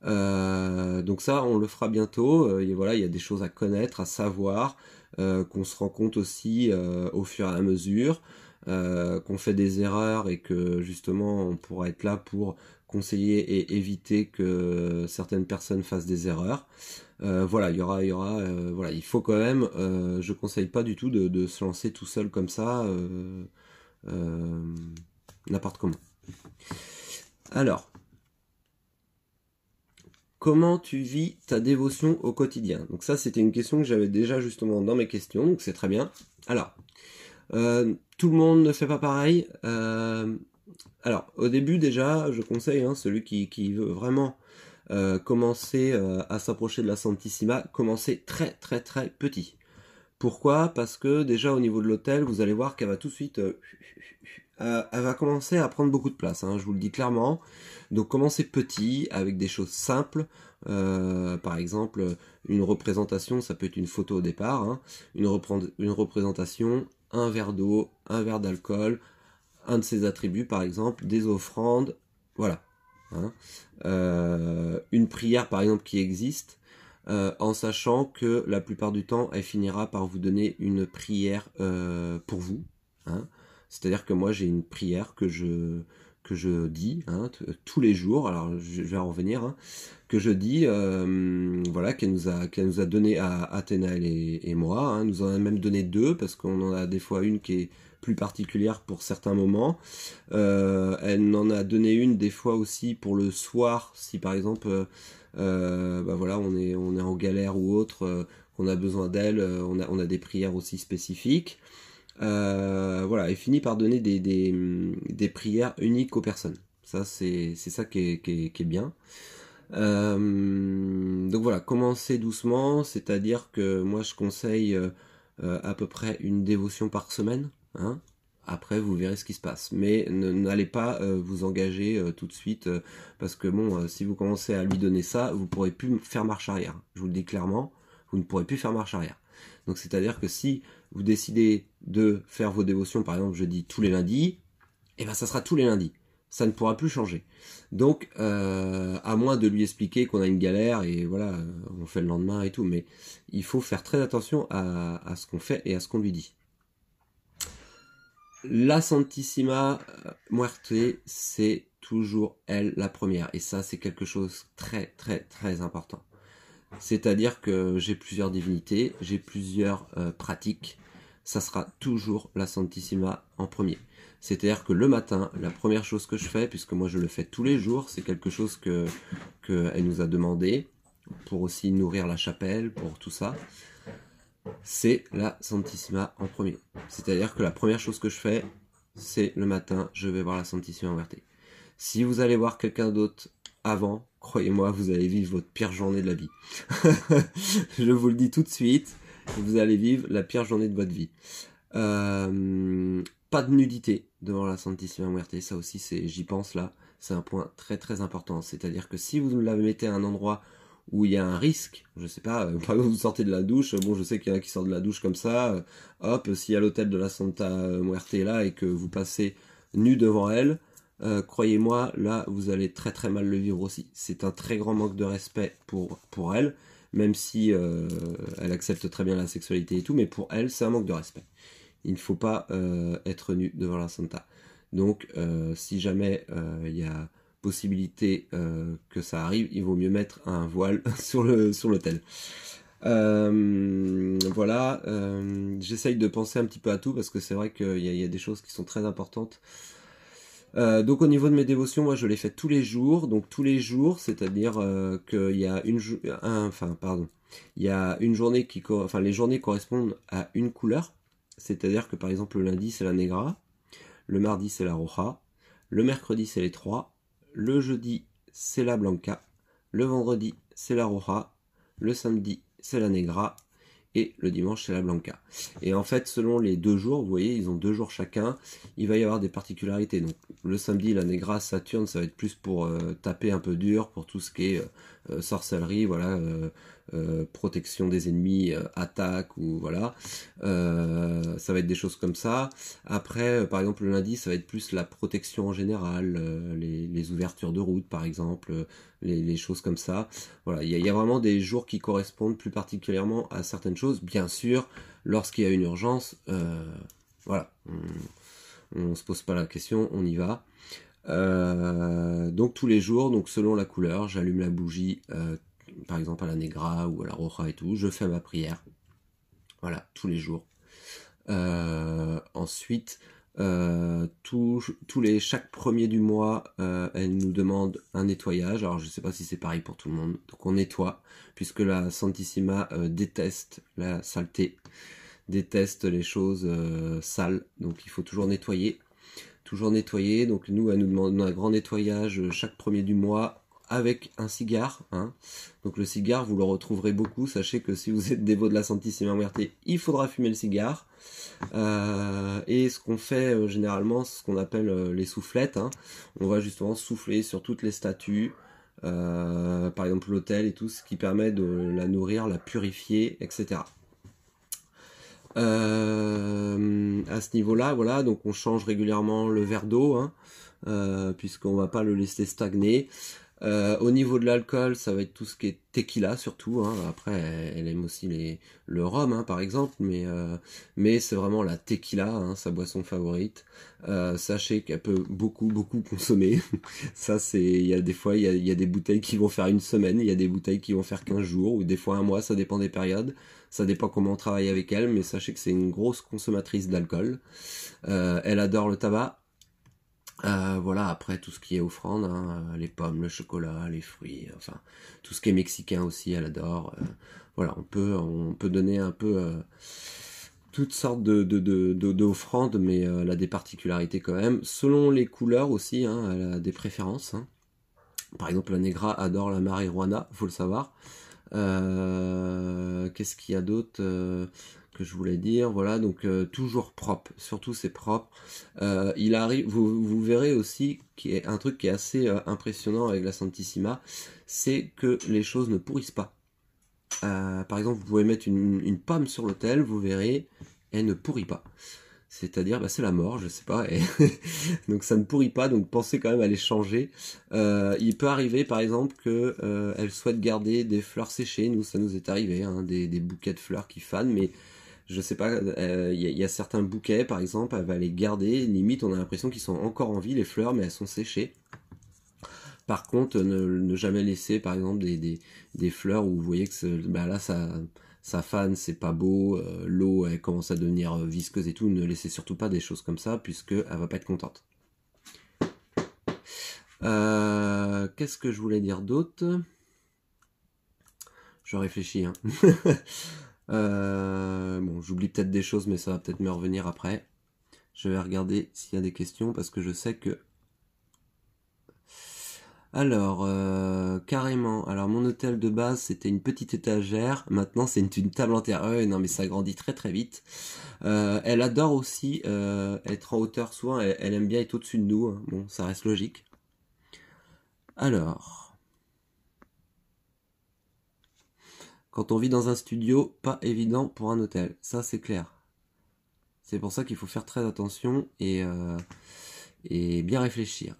Speaker 1: Donc ça, on le fera bientôt. Et voilà, il y a des choses à connaître, à savoir, qu'on se rend compte aussi au fur et à mesure, qu'on fait des erreurs et que justement on pourra être là pour conseiller et éviter que certaines personnes fassent des erreurs. Voilà, voilà, il faut quand même. Je conseille pas du tout de se lancer tout seul comme ça, euh, n'importe comment. Alors. Comment tu vis ta dévotion au quotidien? Donc ça, c'était une question que j'avais déjà justement dans mes questions, donc c'est très bien. Alors, tout le monde ne fait pas pareil. Alors, au début déjà, je conseille celui qui veut vraiment commencer à s'approcher de la Santissima, commencer très très très petit. Pourquoi? Parce que déjà au niveau de l'hôtel, vous allez voir qu'elle va tout de suite... elle va commencer à prendre beaucoup de place, je vous le dis clairement. Donc commencez petit, avec des choses simples. Par exemple, une représentation, ça peut être une photo au départ. Une représentation, un verre d'eau, un verre d'alcool, un de ses attributs par exemple, des offrandes, voilà. Une prière par exemple qui existe, en sachant que la plupart du temps, elle finira par vous donner une prière pour vous. C'est-à-dire que moi j'ai une prière que je dis tous les jours, alors je vais en revenir, que je dis, voilà, qu'elle nous a donné à Athénaël et moi, nous en a même donné deux, parce qu'on en a des fois une qui est plus particulière pour certains moments. Elle en a donné une des fois aussi pour le soir, si par exemple, voilà, on est en galère ou autre, qu'on a besoin d'elle, on a des prières aussi spécifiques. Voilà, et finit par donner des prières uniques aux personnes. Ça, c'est ça qui est bien. Donc voilà, commencez doucement, c'est-à-dire que moi je conseille à peu près une dévotion par semaine. Après, vous verrez ce qui se passe. Mais n'allez pas vous engager tout de suite, parce que bon, si vous commencez à lui donner ça, vous ne pourrez plus faire marche arrière. Je vous le dis clairement, vous ne pourrez plus faire marche arrière. Donc c'est-à-dire que si vous décidez de faire vos dévotions, par exemple, je dis tous les lundis, et ben ça sera tous les lundis. Ça ne pourra plus changer. Donc, à moins de lui expliquer qu'on a une galère et voilà, on fait le lendemain et tout, mais il faut faire très attention à ce qu'on fait et à ce qu'on lui dit. La Santissima Muerte, c'est toujours elle la première. Et ça, c'est quelque chose de très très très important. C'est-à-dire que j'ai plusieurs divinités, j'ai plusieurs pratiques. Ça sera toujours la Santissima en premier. C'est-à-dire que le matin, la première chose que je fais, puisque moi je le fais tous les jours, c'est quelque chose qu'elle nous a demandé, pour aussi nourrir la chapelle, pour tout ça, c'est la Santissima en premier. C'est-à-dire que la première chose que je fais, c'est le matin, je vais voir la Santissima Muerte. Si vous allez voir quelqu'un d'autre avant, croyez-moi, vous allez vivre votre pire journée de la vie. Je vous le dis tout de suite, vous allez vivre la pire journée de votre vie. Pas de nudité devant la Santissima Muerte, ça aussi j'y pense là, c'est un point très très important. C'est-à-dire que si vous la mettez à un endroit où il y a un risque, je sais pas, par exemple vous sortez de la douche, bon je sais qu'il y en a qui sortent de la douche comme ça, hop, s'il y a l'hôtel de la Santa Muerte là et que vous passez nu devant elle, croyez-moi, là vous allez très très mal le vivre aussi. C'est un très grand manque de respect pour elle, même si elle accepte très bien la sexualité et tout, mais pour elle c'est un manque de respect. Il ne faut pas être nu devant la Santa. Donc si jamais il y a possibilité que ça arrive, il vaut mieux mettre un voile sur l'hôtel. Voilà, j'essaye de penser un petit peu à tout parce que c'est vrai qu'il y a des choses qui sont très importantes. Donc au niveau de mes dévotions, moi je les fais tous les jours. Donc tous les jours, c'est-à-dire qu'il y a il y a une journée les journées correspondent à une couleur. C'est-à-dire que par exemple le lundi c'est la Negra, le mardi c'est la Roja, le mercredi c'est les Trois, le jeudi c'est la Blanca, le vendredi c'est la Roja, le samedi c'est la Negra et le dimanche c'est la Blanca. Et en fait selon les 2 jours, vous voyez ils ont 2 jours chacun, il va y avoir des particularités. Donc le samedi la Negra Saturne ça va être plus pour taper un peu dur, pour tout ce qui est sorcellerie, voilà, protection des ennemis, attaque ou voilà, ça va être des choses comme ça. Après par exemple le lundi ça va être plus la protection en général, les ouvertures de route par exemple, les choses comme ça. Voilà, il y a vraiment des jours qui correspondent plus particulièrement à certaines choses. Bien sûr, lorsqu'il y a une urgence, voilà, on se pose pas la question, on y va. Donc tous les jours, donc selon la couleur, j'allume la bougie, par exemple à la Negra ou à la Roja et tout, je fais ma prière. Voilà, tous les jours. Ensuite, chaque premier du mois, elle nous demande un nettoyage. Alors je sais pas si c'est pareil pour tout le monde. Donc on nettoie, puisque la Santissima déteste la saleté, déteste les choses sales. Donc il faut toujours nettoyer. Toujours nettoyer. Donc nous, elle nous demande un grand nettoyage chaque premier du mois avec un cigare. Hein. Donc le cigare, vous le retrouverez beaucoup. Sachez que si vous êtes dévot de la Santissima Muerte, il faudra fumer le cigare. Et ce qu'on fait généralement, c'est ce qu'on appelle les soufflettes. Hein. On va justement souffler sur toutes les statues, par exemple l'autel et tout, ce qui permet de la nourrir, la purifier, etc. À ce niveau-là, voilà, donc on change régulièrement le verre d'eau, hein, puisqu'on va pas le laisser stagner. Au niveau de l'alcool, ça va être tout ce qui est tequila surtout. Hein. Après, elle aime aussi le rhum, hein, par exemple, mais c'est vraiment la tequila, hein, sa boisson favorite. Sachez qu'elle peut beaucoup consommer. Ça, il y a des fois, il y a des bouteilles qui vont faire une semaine, il y a des bouteilles qui vont faire 15 jours, ou des fois un mois, ça dépend des périodes. Ça dépend comment on travaille avec elle, mais sachez que c'est une grosse consommatrice d'alcool. Elle adore le tabac. Voilà, après tout ce qui est offrande, hein, les pommes, le chocolat, les fruits, enfin tout ce qui est mexicain aussi, elle adore. Voilà, on peut donner un peu toutes sortes d'offrandes, mais elle a des particularités quand même. Selon les couleurs aussi, hein, elle a des préférences. Hein. Par exemple, la Negra adore la marijuana, faut le savoir. Qu'est-ce qu'il y a d'autre que je voulais dire? Voilà, donc toujours propre, surtout c'est propre. Il arrive, vous verrez aussi qu'il y a un truc qui est assez impressionnant avec la Santissima, c'est que les choses ne pourrissent pas. Par exemple, vous pouvez mettre une pomme sur l'autel, vous verrez, elle ne pourrit pas. C'est-à-dire, c'est la mort, je sais pas. Et donc ça ne pourrit pas, donc pensez quand même à les changer. Il peut arriver, par exemple, que elle souhaite garder des fleurs séchées. Nous, ça nous est arrivé, hein, des bouquets de fleurs qui fanent, mais je sais pas. Il y a certains bouquets, par exemple, elle va les garder. Limite, on a l'impression qu'ils sont encore en vie les fleurs, mais elles sont séchées. Par contre, ne jamais laisser, par exemple, des fleurs où vous voyez que là, ça fane, c'est pas beau, l'eau elle commence à devenir visqueuse et tout, ne laissez surtout pas des choses comme ça, puisque elle va pas être contente. Qu'est-ce que je voulais dire d'autre? Je réfléchis, hein. Bon, j'oublie peut-être des choses, mais ça va peut-être me revenir après. Je vais regarder s'il y a des questions, parce que je sais que... Alors, carrément. Alors, mon hôtel de base, c'était une petite étagère. Maintenant, c'est une table entière. Ouais, non, mais ça grandit très très vite. Elle adore aussi être en hauteur. Souvent, elle aime bien être au-dessus de nous. Hein. Bon, ça reste logique. Alors, quand on vit dans un studio, pas évident pour un hôtel. Ça, c'est clair. C'est pour ça qu'il faut faire très attention et bien réfléchir.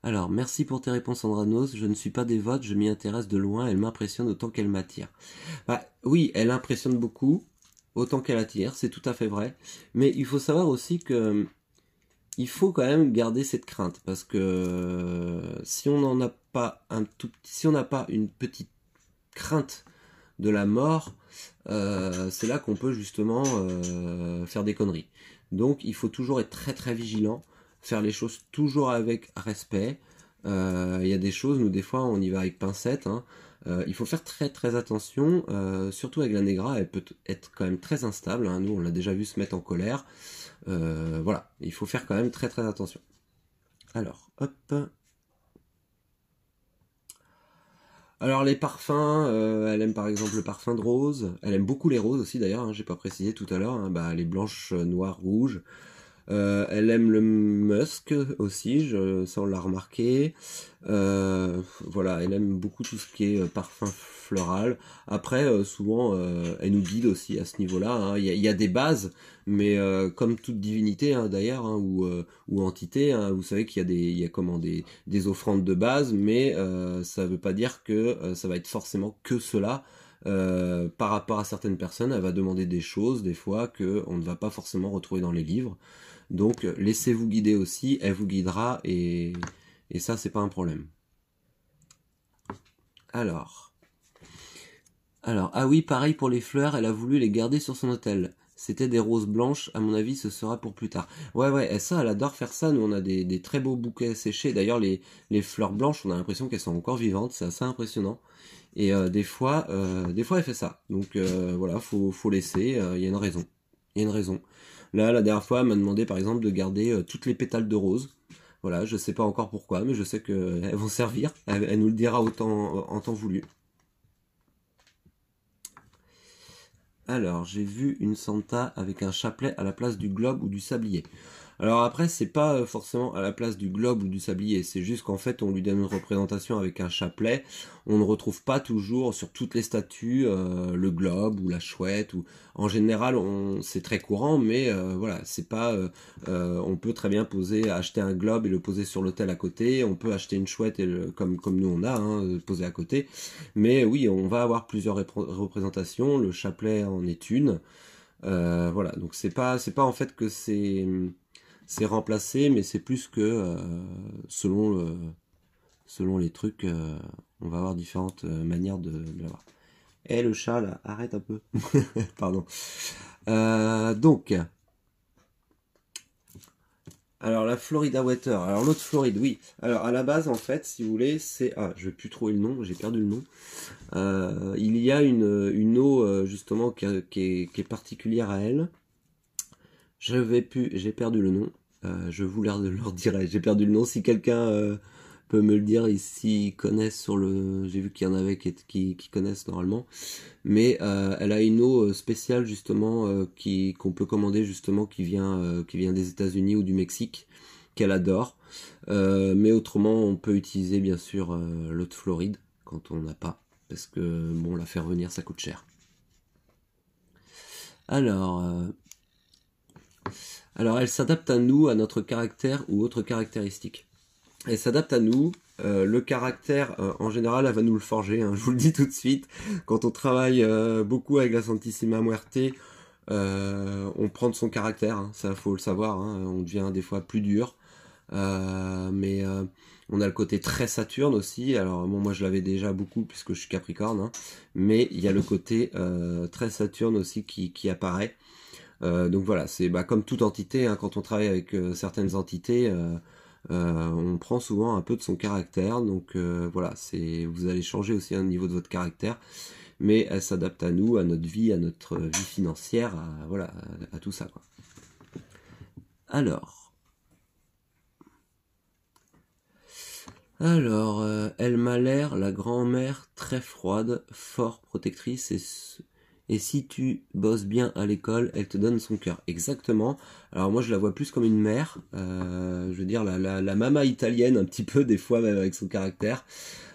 Speaker 1: Alors, merci pour tes réponses, Andranos. Je ne suis pas dévote, je m'y intéresse de loin. Elle m'impressionne autant qu'elle m'attire. Oui, elle impressionne beaucoup, autant qu'elle attire, c'est tout à fait vrai. Mais il faut savoir aussi que il faut quand même garder cette crainte, parce que si on n'en a pas si on n'a pas une petite crainte de la mort, c'est là qu'on peut justement faire des conneries. Donc il faut toujours être très très vigilant, faire les choses toujours avec respect. Il y a des choses, nous des fois on y va avec pincette, hein. Il faut faire très très attention, surtout avec la Negra, elle peut être quand même très instable, hein. Nous on l'a déjà vu se mettre en colère. Voilà, il faut faire quand même très très attention. Alors, hop. Alors les parfums, elle aime par exemple le parfum de rose. Elle aime beaucoup les roses aussi d'ailleurs, hein, j'ai pas précisé tout à l'heure. Hein, bah, les blanches, noires, rouges. Elle aime le musk aussi, ça on l'a remarqué. Voilà, elle aime beaucoup tout ce qui est parfum floral. Après, souvent, elle nous guide aussi à ce niveau-là. Hein. Il y a des bases, mais comme toute divinité hein, d'ailleurs, hein, ou entité, hein, vous savez qu'il y a il y a comment, des offrandes de base, mais ça veut pas dire que ça va être forcément que cela. Par rapport à certaines personnes, elle va demander des choses, des fois, qu'on ne va pas forcément retrouver dans les livres. Donc laissez-vous guider aussi, elle vous guidera et ça c'est pas un problème. Alors, ah oui, pareil pour les fleurs, elle a voulu les garder sur son hôtel. C'était des roses blanches, à mon avis ce sera pour plus tard. Ouais, et ça elle adore faire ça, nous on a des très beaux bouquets séchés. D'ailleurs les fleurs blanches, on a l'impression qu'elles sont encore vivantes, c'est assez impressionnant. Et des fois elle fait ça. Donc voilà, faut laisser, il y a une raison. Il y a une raison. Là, la dernière fois, elle m'a demandé par exemple de garder toutes les pétales de rose. Voilà, je sais pas encore pourquoi, mais je sais qu'elles vont servir. Elle nous le dira en temps voulu. Alors, j'ai vu une Santa avec un chapelet à la place du globe ou du sablier. Alors après, c'est pas forcément à la place du globe ou du sablier, c'est juste qu'en fait, on lui donne une représentation avec un chapelet. On ne retrouve pas toujours sur toutes les statues le globe ou la chouette. Ou en général, c'est très courant, mais voilà, c'est pas. On peut très bien acheter un globe et le poser sur l'autel à côté. On peut acheter une chouette comme nous on a, hein, poser à côté. Mais oui, on va avoir plusieurs représentations. Le chapelet en est une. Voilà, donc c'est pas en fait que c'est remplacé, mais c'est plus que selon les trucs, on va avoir différentes manières de l'avoir. Eh le chat là, arrête un peu. Pardon. Donc, alors la Florida Water, alors l'autre Floride, oui. Alors à la base en fait, si vous voulez, c'est je vais plus trouver le nom, j'ai perdu le nom. Il y a une eau justement qui est particulière à elle. J'ai perdu le nom. Je vous leur dirai. J'ai perdu le nom. Si quelqu'un peut me le dire, s'ils connaissent sur le. J'ai vu qu'il y en avait qui connaissent normalement. Mais elle a une eau spéciale justement qu'on peut commander justement qui vient des États-Unis ou du Mexique, qu'elle adore. Mais autrement, on peut utiliser bien sûr l'eau de Floride quand on n'a pas, parce que bon, la faire venir, ça coûte cher. Alors. Alors elle s'adapte à nous, à notre caractère ou autres caractéristiques. Elle s'adapte à nous. Le caractère, en général, elle va nous le forger. Hein, je vous le dis tout de suite. Quand on travaille beaucoup avec la Santissima Muerte, on prend de son caractère. Hein, ça, faut le savoir. Hein, on devient des fois plus dur. Mais on a le côté très Saturne aussi. Alors bon, moi je l'avais déjà beaucoup puisque je suis Capricorne. Hein, mais il y a le côté très Saturne aussi qui apparaît. Donc voilà, c'est comme toute entité, hein, quand on travaille avec certaines entités, on prend souvent un peu de son caractère. Donc voilà, vous allez changer aussi un niveau de votre caractère, mais elle s'adapte à nous, à notre vie, à notre vie financière, à tout ça, quoi. Alors, elle m'a l'air la grand-mère très froide, fort protectrice et si tu bosses bien à l'école, elle te donne son cœur. Exactement. Alors moi je la vois plus comme une mère, je veux dire la mama italienne un petit peu des fois même avec son caractère.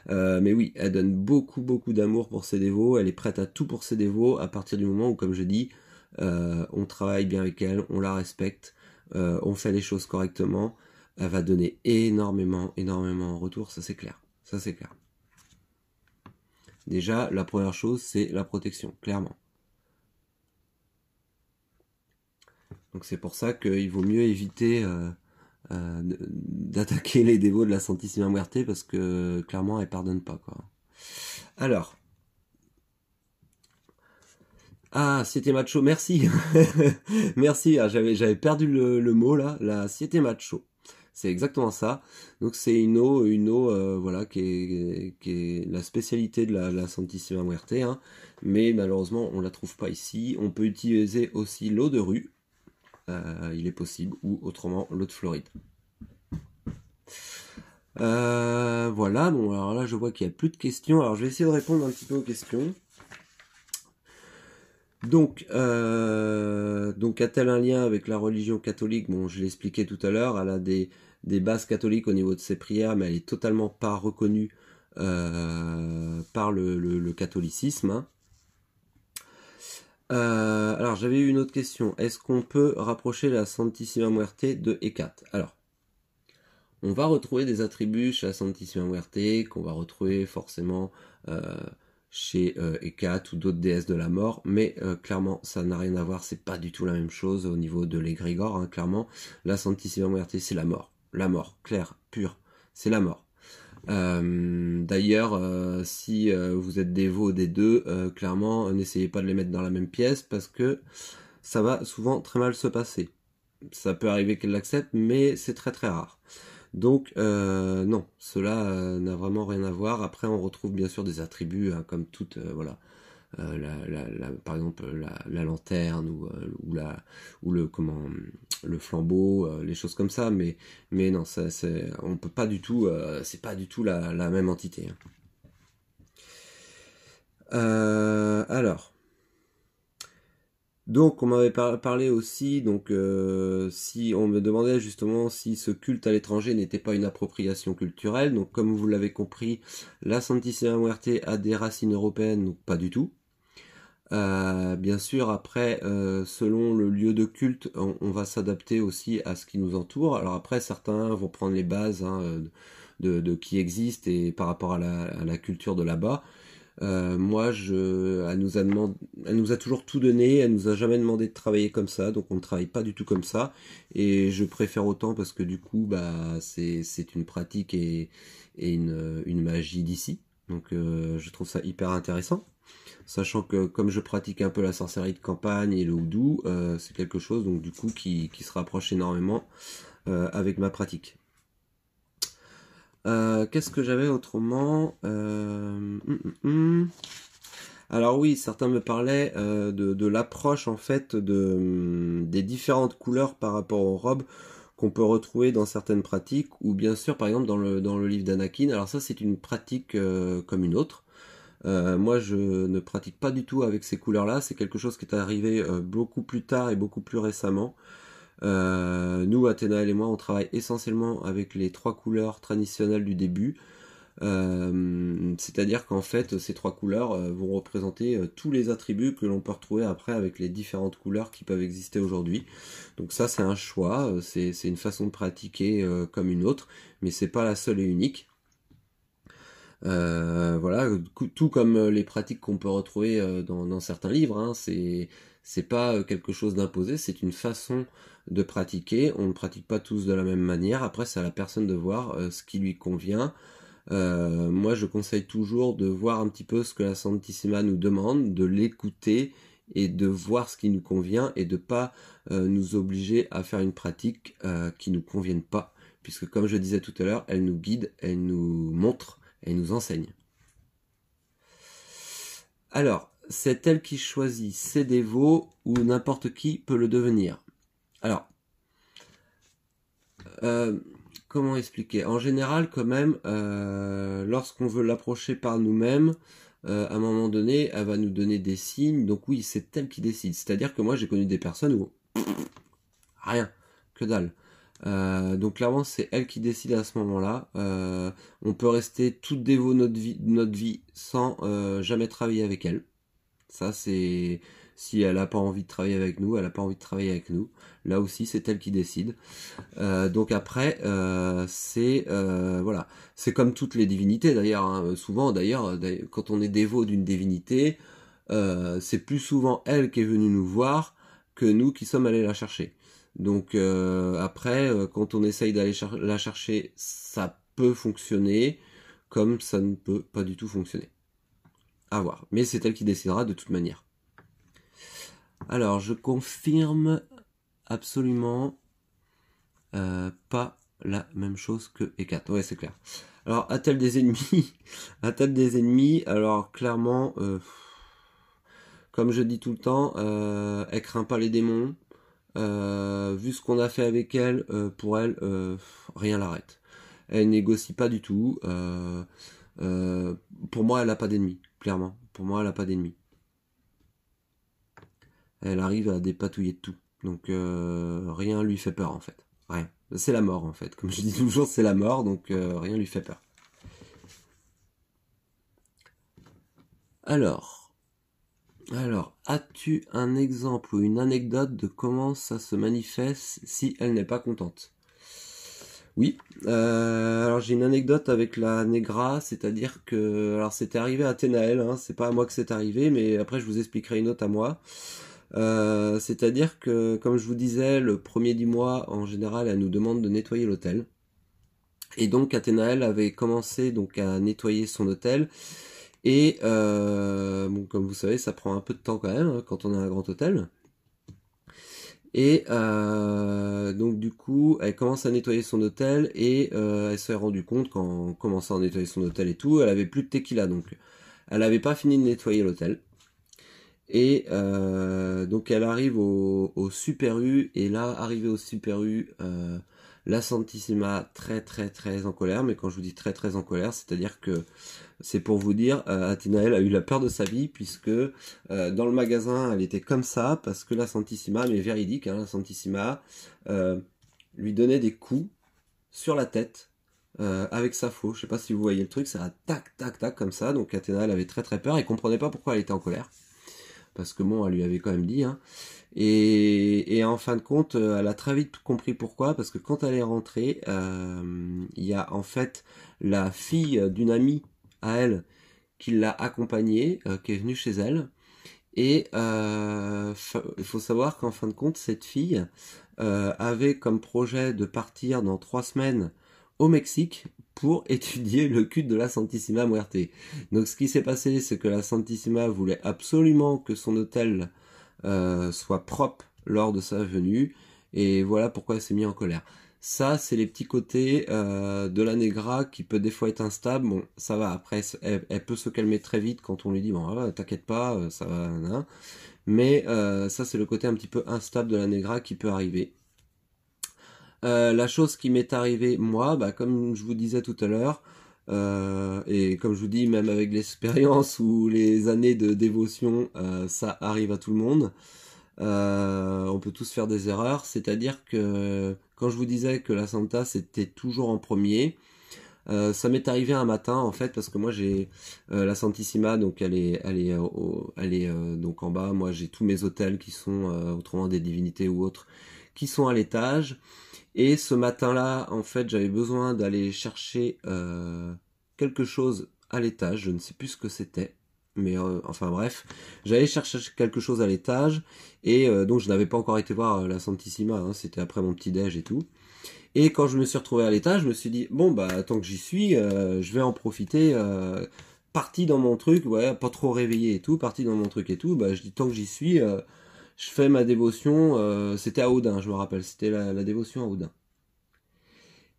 Speaker 1: Mais oui, elle donne beaucoup d'amour pour ses dévots, elle est prête à tout pour ses dévots à partir du moment où, comme je dis, on travaille bien avec elle, on la respecte, on fait les choses correctement. Elle va donner énormément en retour, ça c'est clair. Ça c'est clair. Déjà, la première chose, c'est la protection, clairement. Donc c'est pour ça qu'il vaut mieux éviter d'attaquer les dévots de la Santissima Muerte, parce que clairement elle pardonne pas, quoi. Alors, ah, Siete Macho, merci. Merci, ah, j'avais perdu le mot là, la Siete Macho. C'est exactement ça. Donc c'est une eau voilà, qui est la spécialité de la Santissima Muerte, hein. Mais malheureusement on la trouve pas ici. On peut utiliser aussi l'eau de rue, il est possible, ou autrement l'eau de Floride. Voilà, bon alors là je vois qu'il n'y a plus de questions, alors je vais essayer de répondre un petit peu aux questions. Donc a-t-elle un lien avec la religion catholique? Bon, je l'ai expliqué tout à l'heure, elle a des bases catholiques au niveau de ses prières, mais elle est totalement pas reconnue par le catholicisme, hein. Alors j'avais eu une autre question, est-ce qu'on peut rapprocher la Santissima Muerte de Hécate? Alors, on va retrouver des attributs chez la Santissima Muerte, qu'on va retrouver forcément chez Hécate ou d'autres déesses de la mort, mais clairement ça n'a rien à voir, c'est pas du tout la même chose au niveau de l'égrégore, hein, clairement. La Santissima Muerte, c'est la mort, claire, pure, c'est la mort. D'ailleurs, si vous êtes dévot des deux, clairement, n'essayez pas de les mettre dans la même pièce, parce que ça va souvent très mal se passer. Ça peut arriver qu'elle l'accepte, mais c'est très très rare. Donc non, cela n'a vraiment rien à voir. Après, on retrouve bien sûr des attributs, hein, comme toute, voilà, par exemple la lanterne ou le flambeau, les choses comme ça. Mais non, on peut pas du tout, c'est pas du tout la même entité, hein. Alors. Donc on m'avait parlé aussi, donc si on me demandait justement si ce culte à l'étranger n'était pas une appropriation culturelle, donc comme vous l'avez compris, la Santissima Muerte a des racines européennes, donc pas du tout. Bien sûr, après, selon le lieu de culte, on va s'adapter aussi à ce qui nous entoure. Alors après, certains vont prendre les bases, hein, de qui existe et par rapport à la culture de là-bas. Moi, elle nous a toujours tout donné, elle nous a jamais demandé de travailler comme ça, donc on ne travaille pas du tout comme ça, et je préfère autant parce que du coup, bah, c'est une pratique et une magie d'ici, donc je trouve ça hyper intéressant, sachant que comme je pratique un peu la sorcellerie de campagne et le houdou, c'est quelque chose donc du coup qui se rapproche énormément avec ma pratique. Qu'est-ce que j'avais autrement? Alors oui, certains me parlaient de l'approche en fait des différentes couleurs par rapport aux robes qu'on peut retrouver dans certaines pratiques, ou bien sûr par exemple dans le livre d'Anakin. Alors ça c'est une pratique comme une autre. Moi je ne pratique pas du tout avec ces couleurs-là, c'est quelque chose qui est arrivé beaucoup plus tard et beaucoup plus récemment. Nous, Athénaël et moi, on travaille essentiellement avec les 3 couleurs traditionnelles du début. C'est-à-dire qu'en fait, ces 3 couleurs vont représenter tous les attributs que l'on peut retrouver après avec les différentes couleurs qui peuvent exister aujourd'hui. Donc ça, c'est un choix, c'est une façon de pratiquer comme une autre, mais c'est pas la seule et unique. Voilà, tout comme les pratiques qu'on peut retrouver dans certains livres, hein, c'est pas quelque chose d'imposé, c'est une façon de pratiquer. On ne pratique pas tous de la même manière. Après, c'est à la personne de voir ce qui lui convient. Moi, je conseille toujours de voir un petit peu ce que la Santissima nous demande, de l'écouter et de voir ce qui nous convient et de pas nous obliger à faire une pratique qui nous convienne pas, puisque comme je disais tout à l'heure, elle nous guide, elle nous montre, elle nous enseigne. Alors, c'est elle qui choisit ses dévots ou n'importe qui peut le devenir? Alors, comment expliquer? En général, quand même, lorsqu'on veut l'approcher par nous-mêmes, à un moment donné, elle va nous donner des signes. Donc oui, c'est elle qui décide. C'est-à-dire que moi, j'ai connu des personnes où rien, que dalle. Donc clairement, c'est elle qui décide à ce moment-là. On peut rester tout dévot de notre vie sans jamais travailler avec elle. Ça, c'est... Si elle n'a pas envie de travailler avec nous, elle n'a pas envie de travailler avec nous. Là aussi, c'est elle qui décide. Donc après, c'est... voilà. C'est comme toutes les divinités, d'ailleurs, hein. Souvent, d'ailleurs, quand on est dévot d'une divinité, c'est plus souvent elle qui est venue nous voir que nous qui sommes allés la chercher. Donc après, quand on essaye d'aller la chercher, ça peut fonctionner, comme ça ne peut pas du tout fonctionner. À voir. Mais c'est elle qui décidera de toute manière. Alors, je confirme absolument pas la même chose que E4. Ouais, c'est clair. Alors, a-t-elle des ennemis? A-t-elle des ennemis? Alors, clairement, comme je dis tout le temps, elle craint pas les démons. Vu ce qu'on a fait avec elle, pour elle, rien l'arrête. Elle négocie pas du tout. Pour moi, elle a pas d'ennemis, clairement. Pour moi, elle a pas d'ennemis. Elle arrive à dépatouiller de tout. Donc rien lui fait peur en fait. Rien. C'est la mort en fait. Comme je dis toujours, c'est la mort, donc rien lui fait peur. Alors, as-tu un exemple ou une anecdote de comment ça se manifeste si elle n'est pas contente? Oui. Alors j'ai une anecdote avec la Negra, c'est-à-dire que, alors c'était arrivé à Thénaël, hein, c'est pas à moi que c'est arrivé, mais après je vous expliquerai une autre à moi. C'est-à-dire que, comme je vous disais, le premier du mois, en général, elle nous demande de nettoyer l'hôtel. Et donc, Athénaël avait commencé donc à nettoyer son hôtel. Et bon, comme vous savez, ça prend un peu de temps quand même, hein, quand on a un grand hôtel. Et donc du coup, elle commence à nettoyer son hôtel et elle s'est rendue compte qu'en commençant à nettoyer son hôtel et tout, elle avait plus de tequila. Donc, elle avait pas fini de nettoyer l'hôtel. Et donc elle arrive au Super U, et là, arrivée au Super U, la Santissima très très très en colère, mais quand je vous dis très très en colère, c'est-à-dire que c'est pour vous dire, Athénaël a eu la peur de sa vie, puisque dans le magasin, elle était comme ça, parce que la Santissima, mais véridique, hein, la Santissima, lui donnait des coups sur la tête, avec sa faux. Je sais pas si vous voyez le truc, ça a tac tac tac comme ça, donc Athénaël avait très très peur, et comprenait pas pourquoi elle était en colère. Parce que bon, elle lui avait quand même dit, hein. Et en fin de compte, elle a très vite compris pourquoi, parce que quand elle est rentrée, il y a en fait la fille d'une amie à elle qui l'a accompagnée, qui est venue chez elle. Et il faut savoir qu'en fin de compte, cette fille avait comme projet de partir dans 3 semaines au Mexique pour étudier le culte de la Santissima Muerte. Donc ce qui s'est passé, c'est que la Santissima voulait absolument que son hôtel soit propre lors de sa venue, et voilà pourquoi elle s'est mise en colère. Ça, c'est les petits côtés de la Negra qui peut des fois être instable. Bon, ça va, après, elle peut se calmer très vite quand on lui dit, bon, t'inquiète pas, ça va, hein. Mais ça, c'est le côté un petit peu instable de la Negra qui peut arriver. La chose qui m'est arrivée, moi, bah, comme je vous disais tout à l'heure, et comme je vous dis, même avec l'expérience ou les années de dévotion, ça arrive à tout le monde. On peut tous faire des erreurs, c'est-à-dire que quand je vous disais que la Santa c'était toujours en premier, ça m'est arrivé un matin en fait, parce que moi j'ai la Santissima, donc elle est donc en bas. Moi j'ai tous mes hôtels qui sont autrement des divinités ou autres qui sont à l'étage. Et ce matin-là, en fait, j'avais besoin d'aller chercher quelque chose à l'étage. Je ne sais plus ce que c'était. Mais enfin bref, j'allais chercher quelque chose à l'étage. Et donc je n'avais pas encore été voir la Santissima, hein, c'était après mon petit déj et tout. Et quand je me suis retrouvé à l'étage, je me suis dit, bon bah tant que j'y suis, je vais en profiter. Parti dans mon truc, ouais, pas trop réveillé et tout, parti dans mon truc et tout, bah je dis tant que j'y suis, je fais ma dévotion, c'était à Odin, je me rappelle, c'était la dévotion à Odin.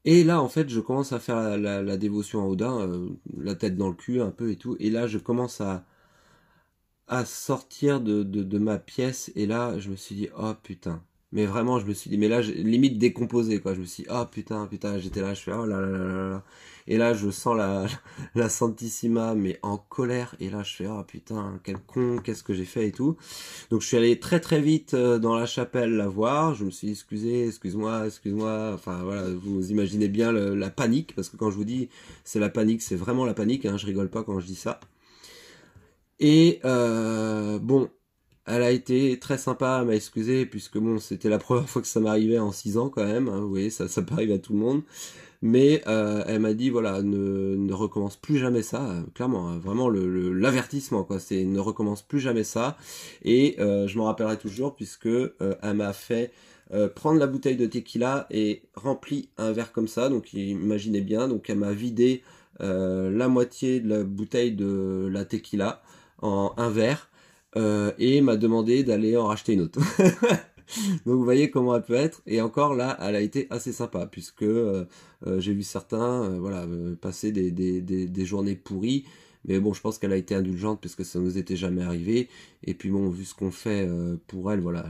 Speaker 1: Et là, en fait, je commence à faire la dévotion à Odin, la tête dans le cul un peu et tout, et là, je commence à sortir de ma pièce, et là, je me suis dit, oh putain. Mais vraiment, je me suis dit, mais là, limite décomposé, quoi. Je me suis dit, oh putain, putain, j'étais là, je fais, oh là là là là là. Et là, je sens la Santissima, mais en colère, et là, je fais, oh putain, quel con, qu'est-ce que j'ai fait et tout. Donc, je suis allé très très vite dans la chapelle la voir. Je me suis dit, excusez, excuse-moi, excuse-moi. Enfin, voilà, vous imaginez bien la panique, parce que quand je vous dis, c'est la panique, c'est vraiment la panique, hein, je rigole pas quand je dis ça. Et bon, elle a été très sympa, elle m'a excusé, puisque bon, c'était la première fois que ça m'arrivait en 6 ans quand même, hein, vous voyez, ça peut arriver à tout le monde. Mais elle m'a dit, voilà, ne recommence plus jamais ça, clairement, hein, vraiment l'avertissement, quoi, c'est ne recommence plus jamais ça. Et je m'en rappellerai toujours, puisque elle m'a fait prendre la bouteille de tequila et remplit un verre comme ça. Donc imaginez bien, donc elle m'a vidé la moitié de la bouteille de la tequila en un verre et m'a demandé d'aller en racheter une autre. Donc vous voyez comment elle peut être. Et encore là, elle a été assez sympa puisque j'ai vu certains voilà, passer des journées pourries. Mais bon, je pense qu'elle a été indulgente puisque ça nous était jamais arrivé. Et puis bon, vu ce qu'on fait pour elle, voilà,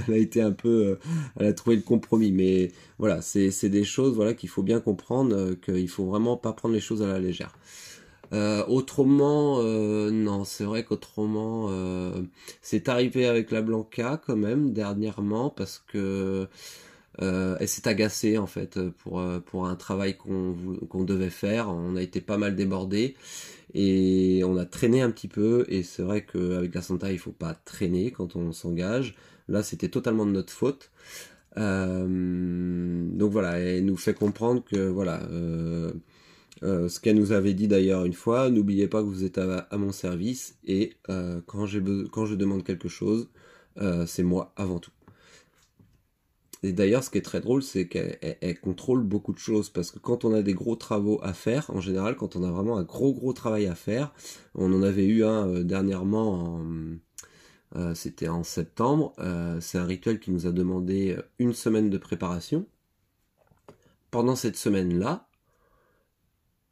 Speaker 1: elle a été un peu, elle a trouvé le compromis. Mais voilà, c'est des choses voilà qu'il faut bien comprendre qu'il faut vraiment pas prendre les choses à la légère. Autrement, non, c'est vrai qu'autrement, c'est arrivé avec la Blanca quand même dernièrement parce que elle s'est agacée en fait pour un travail qu'on devait faire. On a été pas mal débordés et on a traîné un petit peu. Et c'est vrai qu'avec la Santa, il faut pas traîner quand on s'engage. Là, c'était totalement de notre faute. Donc voilà, elle nous fait comprendre que voilà. Ce qu'elle nous avait dit d'ailleurs une fois, n'oubliez pas que vous êtes à mon service et quand je demande quelque chose, c'est moi avant tout. Et d'ailleurs, ce qui est très drôle, c'est qu'elle contrôle beaucoup de choses parce que quand on a des gros travaux à faire, en général, quand on a vraiment un gros travail à faire, on en avait eu un dernièrement, c'était en septembre, c'est un rituel qui nous a demandé une semaine de préparation. Pendant cette semaine-là,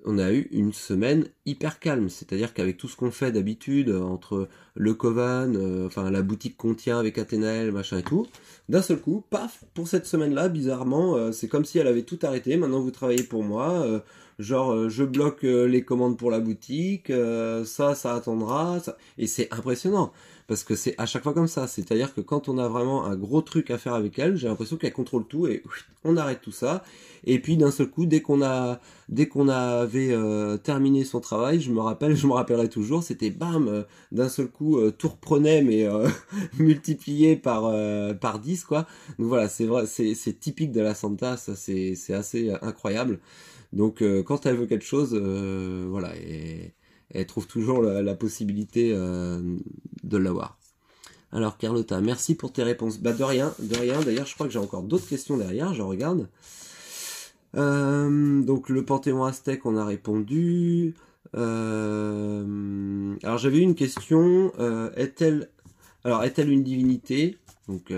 Speaker 1: on a eu une semaine hyper calme, c'est-à-dire qu'avec tout ce qu'on fait d'habitude, entre le Covan, enfin la boutique qu'on tient avec Athénaël, machin et tout, d'un seul coup, paf, pour cette semaine-là, bizarrement, c'est comme si elle avait tout arrêté, maintenant vous travaillez pour moi, je bloque les commandes pour la boutique, ça attendra, ça... et c'est impressionnant, parce que c'est à chaque fois comme ça, c'est-à-dire que quand on a vraiment un gros truc à faire avec elle, j'ai l'impression qu'elle contrôle tout, et on arrête tout ça, et puis d'un seul coup, dès qu'on avait terminé son travail, je me rappellerai toujours, c'était bam, d'un seul coup, tout reprenait, mais multiplié par 10, quoi. Donc voilà, c'est vrai, c'est typique de la Santa, ça c'est assez incroyable. Donc quand elle veut quelque chose, voilà, et elle trouve toujours la possibilité de l'avoir. Alors Carlotta, merci pour tes réponses. Bah de rien. D'ailleurs, je crois que j'ai encore d'autres questions derrière, je regarde. Donc le Panthéon aztèque, on a répondu. Alors j'avais une question. Est-elle une divinité? Donc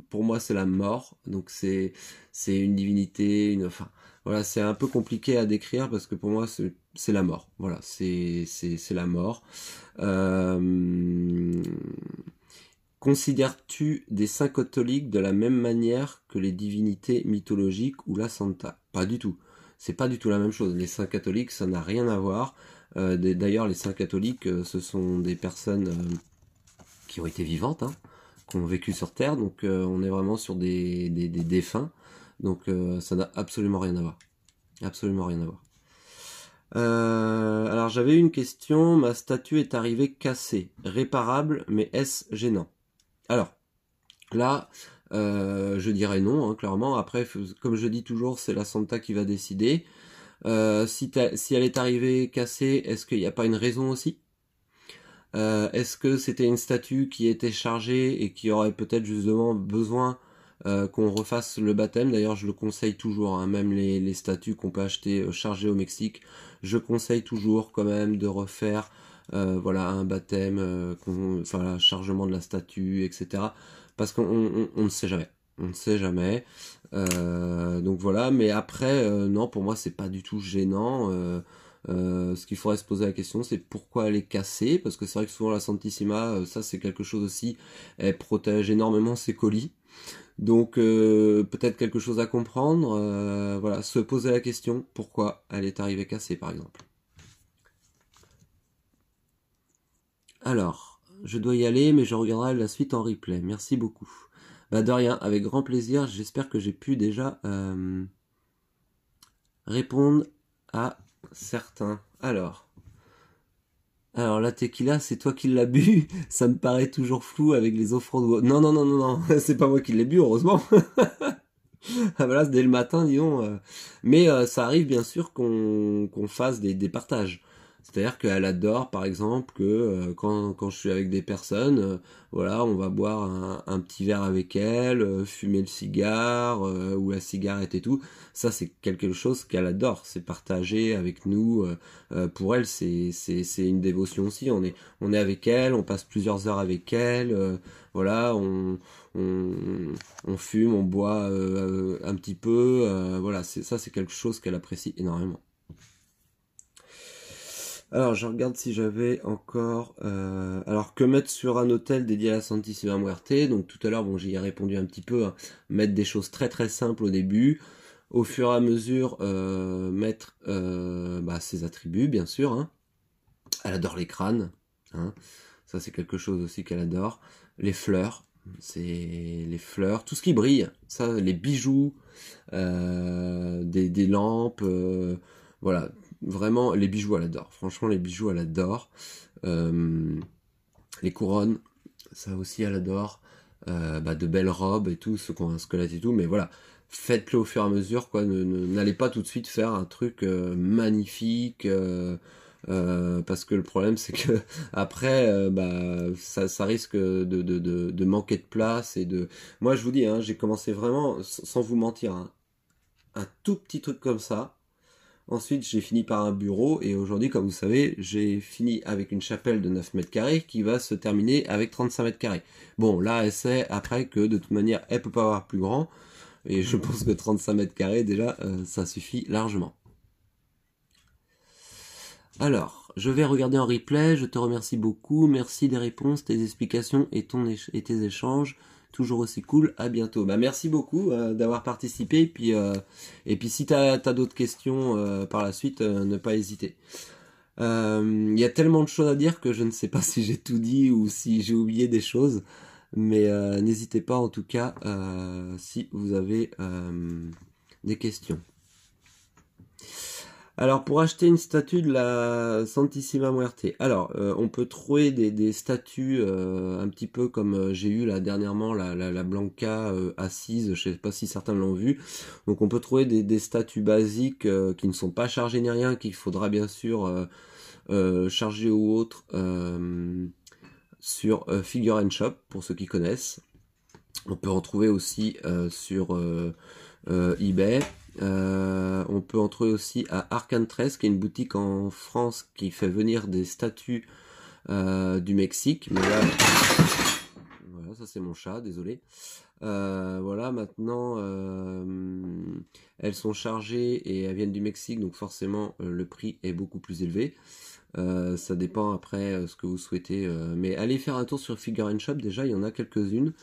Speaker 1: pour moi c'est la mort. Donc c'est une divinité. Enfin voilà, c'est un peu compliqué à décrire parce que pour moi c'est la mort. Voilà, c'est la mort. Considères-tu des saints catholiques de la même manière que les divinités mythologiques ou la Santa? Pas du tout. C'est pas du tout la même chose. Les saints catholiques, ça n'a rien à voir. D'ailleurs, les saints catholiques, ce sont des personnes qui ont été vivantes, hein, qui ont vécu sur Terre. Donc, on est vraiment sur des défunts. Donc, ça n'a absolument rien à voir. Absolument rien à voir. Alors, j'avais une question. Ma statue est arrivée cassée. Réparable, mais est-ce gênant? Alors, là, je dirais non, hein, clairement. Après, comme je dis toujours, c'est la Santa qui va décider. Si elle est arrivée cassée, est-ce qu'il n'y a pas une raison aussi? Est-ce que c'était une statue qui était chargée et qui aurait peut-être justement besoin qu'on refasse le baptême? D'ailleurs, je le conseille toujours, hein, même les statues qu'on peut acheter chargées au Mexique, je conseille toujours quand même de refaire voilà, un baptême, enfin, chargement de la statue, etc. Parce qu'on ne sait jamais. On ne sait jamais. Donc voilà, mais après, non, pour moi, c'est pas du tout gênant. Ce qu'il faudrait se poser la question, c'est pourquoi elle est cassée, parce que c'est vrai que souvent la Santissima, ça c'est quelque chose aussi, elle protège énormément ses colis. Donc peut-être quelque chose à comprendre, voilà, se poser la question, pourquoi elle est arrivée cassée par exemple. Alors, je dois y aller, mais je regarderai la suite en replay. Merci beaucoup. Bah de rien, avec grand plaisir. J'espère que j'ai pu déjà répondre à certains. Alors, la tequila, c'est toi qui l'as bu. Ça me paraît toujours flou avec les offrandes. Non, c'est pas moi qui l'ai bu, heureusement. Ah voilà, dès le matin, disons. Mais ça arrive bien sûr qu'on fasse des partages. C'est-à-dire qu'elle adore, par exemple, que quand je suis avec des personnes, voilà, on va boire un petit verre avec elle, fumer le cigare ou la cigarette et tout. Ça, c'est quelque chose qu'elle adore. C'est partagé avec nous. Pour elle, c'est une dévotion aussi. On est avec elle, on passe plusieurs heures avec elle. Voilà, on, on fume, on boit un petit peu. Voilà, ça, c'est quelque chose qu'elle apprécie énormément. Alors, je regarde si j'avais encore... alors, que mettre sur un hôtel dédié à la Santissima Muerte? Donc, tout à l'heure, bon, j'y ai répondu un petit peu. Hein. Mettre des choses très très simples au début. Au fur et à mesure, mettre ses attributs, bien sûr. Hein. Elle adore les crânes. Hein. Ça, c'est quelque chose aussi qu'elle adore. Les fleurs. C'est les fleurs. Tout ce qui brille. Ça, les bijoux. Des lampes. Voilà. Vraiment, les bijoux, elle adore. Franchement, les bijoux, elle adore. Les couronnes, ça aussi, elle adore. De belles robes et tout, ceux qui ont un squelette et tout. Mais voilà, faites-le au fur et à mesure, quoi. N'allez pas tout de suite faire un truc magnifique. Parce que le problème, c'est que après, ça risque de manquer de place et de. Moi, je vous dis, hein, j'ai commencé vraiment, sans vous mentir, hein, un tout petit truc comme ça. Ensuite, j'ai fini par un bureau et aujourd'hui, comme vous savez, j'ai fini avec une chapelle de 9 mètres carrés qui va se terminer avec 35 mètres carrés. Bon, là, elle sait après que de toute manière, elle peut pas avoir plus grand et je pense que 35 mètres carrés, déjà, ça suffit largement. Alors, je vais regarder en replay, je te remercie beaucoup, merci des réponses, tes explications et tes échanges. Toujours aussi cool, à bientôt. Bah merci beaucoup d'avoir participé et puis si t'as d'autres questions par la suite, ne pas hésiter. Il y a tellement de choses à dire que je ne sais pas si j'ai tout dit ou si j'ai oublié des choses, mais n'hésitez pas en tout cas si vous avez des questions. Alors pour acheter une statue de la Santissima Muerte, alors on peut trouver des statues un petit peu comme j'ai eu là dernièrement la Blanca assise, je sais pas si certains l'ont vu. Donc on peut trouver des statues basiques qui ne sont pas chargées ni rien, qu'il faudra bien sûr charger ou autre sur Figure and Shop pour ceux qui connaissent. On peut en trouver aussi sur eBay. On peut en trouver aussi à Arcantres, qui est une boutique en France qui fait venir des statues du Mexique. Mais là, voilà, ça c'est mon chat, désolé. Voilà, maintenant, elles sont chargées et elles viennent du Mexique, donc forcément le prix est beaucoup plus élevé. Ça dépend après ce que vous souhaitez. Mais allez faire un tour sur Figure and Shop, déjà il y en a quelques-unes.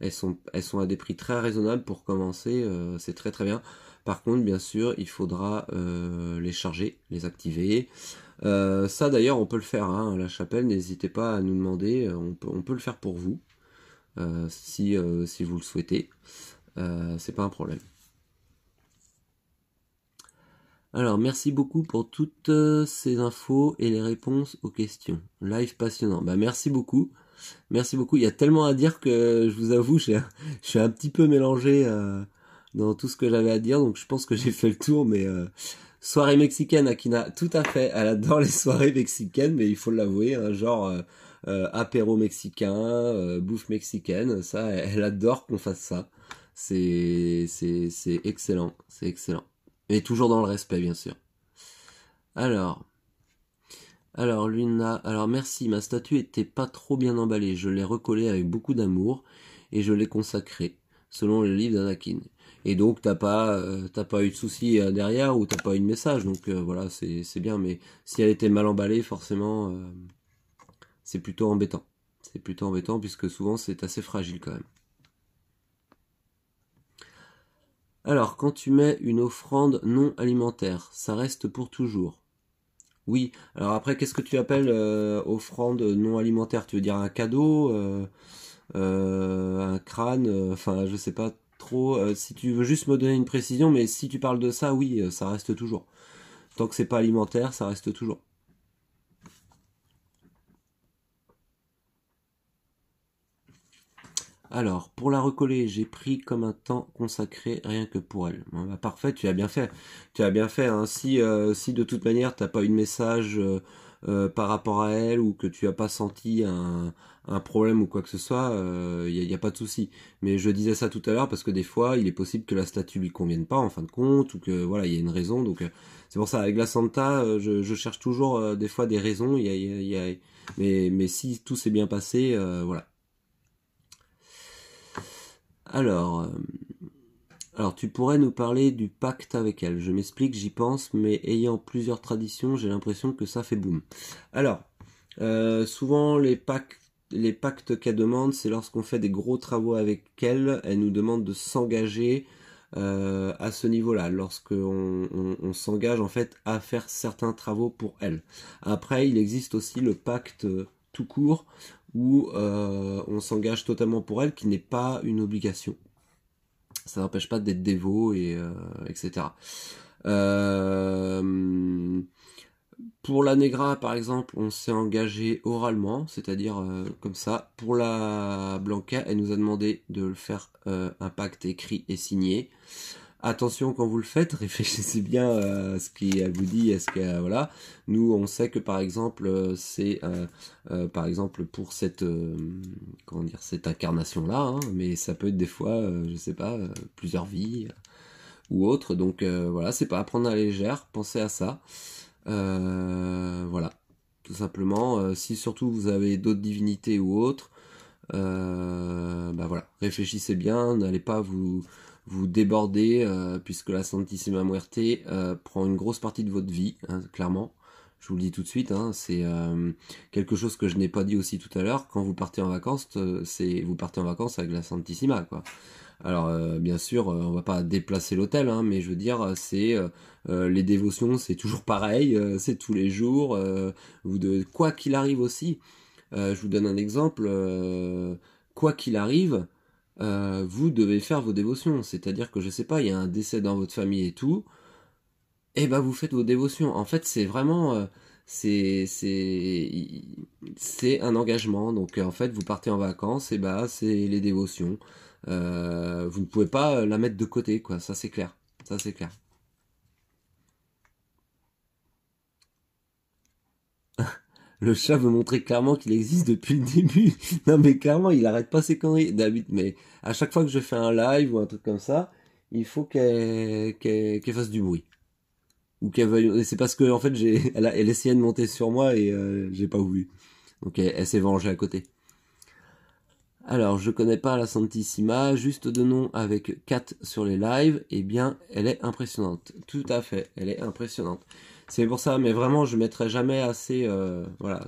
Speaker 1: Elles sont à des prix très raisonnables pour commencer, c'est très très bien. Par contre, bien sûr, il faudra les charger, les activer. Ça d'ailleurs, on peut le faire hein, à la chapelle, n'hésitez pas à nous demander, on peut le faire pour vous, si vous le souhaitez. C'est pas un problème. Alors, merci beaucoup pour toutes ces infos et les réponses aux questions. Live passionnant. Bah, merci beaucoup. Merci beaucoup. Il y a tellement à dire que je vous avoue, je suis un petit peu mélangé dans tout ce que j'avais à dire, donc je pense que j'ai fait le tour. Mais soirée mexicaine, Akina, tout à fait. Elle adore les soirées mexicaines, mais il faut l'avouer, hein, genre apéro mexicain, bouffe mexicaine, ça, elle adore qu'on fasse ça. C'est excellent, c'est excellent. Et toujours dans le respect, bien sûr. Alors. Alors Luna, alors merci, ma statue était pas trop bien emballée, je l'ai recollée avec beaucoup d'amour et je l'ai consacrée, selon le livre d'Anakin. Et donc t'as pas eu de souci derrière ou t'as pas eu de message, donc voilà, c'est bien, mais si elle était mal emballée, forcément, c'est plutôt embêtant. C'est plutôt embêtant puisque souvent c'est assez fragile quand même. Alors, quand tu mets une offrande non alimentaire, ça reste pour toujours. Oui, alors après, qu'est-ce que tu appelles offrande non alimentaire? Tu veux dire un cadeau, un crâne, enfin je sais pas trop. Si tu veux juste me donner une précision, mais si tu parles de ça, oui, ça reste toujours. Tant que c'est pas alimentaire, ça reste toujours. Alors, pour la recoller, j'ai pris comme un temps consacré rien que pour elle. Bon, bah, parfait, tu as bien fait. Tu as bien fait. Hein. Si de toute manière, t'as pas eu de message par rapport à elle ou que tu as pas senti un problème ou quoi que ce soit, y a pas de souci. Mais je disais ça tout à l'heure parce que des fois, il est possible que la statue lui convienne pas en fin de compte ou que voilà, il y a une raison. Donc c'est pour ça avec la Santa, je cherche toujours des fois des raisons. Mais si tout s'est bien passé, voilà. Alors, euh, alors, tu pourrais nous parler du pacte avec elle. Je m'explique, j'y pense, mais ayant plusieurs traditions, j'ai l'impression que ça fait boum. Alors, souvent les pactes qu'elle demande, c'est lorsqu'on fait des gros travaux avec elle, elle nous demande de s'engager à ce niveau-là, lorsqu'on s'engage en fait à faire certains travaux pour elle. Après, il existe aussi le pacte tout court, où on s'engage totalement pour elle, qui n'est pas une obligation. Ça n'empêche pas d'être dévot et etc. Euh, pour la Negra, par exemple, on s'est engagé oralement, c'est-à-dire comme ça. Pour la Blanca, elle nous a demandé de le faire un pacte écrit et signé. Attention quand vous le faites, réfléchissez bien à ce qu'elle vous dit, est-ce que voilà. Nous, on sait que par exemple, c'est par exemple pour cette comment dire cette incarnation-là, hein, mais ça peut être des fois, je sais pas, plusieurs vies ou autres. Donc voilà, c'est pas à prendre à la légère. Pensez à ça. Voilà, tout simplement. Si surtout vous avez d'autres divinités ou autres, bah voilà, réfléchissez bien, n'allez pas vous déborder, puisque la Santissima Muerte prend une grosse partie de votre vie, hein, clairement. Je vous le dis tout de suite, hein, c'est quelque chose que je n'ai pas dit aussi tout à l'heure. Quand vous partez en vacances, vous partez en vacances avec la Santissima, quoi. Alors bien sûr, on va pas déplacer l'hôtel, hein, mais je veux dire, c'est les dévotions, c'est toujours pareil, c'est tous les jours. Quoi qu'il arrive aussi, je vous donne un exemple. Quoi qu'il arrive, vous devez faire vos dévotions. C'est-à-dire que je sais pas, il y a un décès dans votre famille et tout, et ben vous faites vos dévotions. En fait, c'est vraiment c'est c'est c'est un engagement. Donc en fait, vous partez en vacances, et ben c'est les dévotions. Vous ne pouvez pas la mettre de côté, quoi. Ça c'est clair. Ça c'est clair. Le chat veut montrer clairement qu'il existe depuis le début. Non mais clairement, il arrête pas ses conneries, David. Mais à chaque fois que je fais un live ou un truc comme ça, il faut qu'elle fasse du bruit. Ou qu'elle veuille. C'est parce que en fait, elle essayait de monter sur moi et j'ai pas voulu. Donc elle s'est vengée à côté. Alors, je connais pas la Santissima, juste de nom avec Kat sur les lives, eh bien, elle est impressionnante. Tout à fait, elle est impressionnante. C'est pour ça, mais vraiment, je mettrai jamais assez, voilà,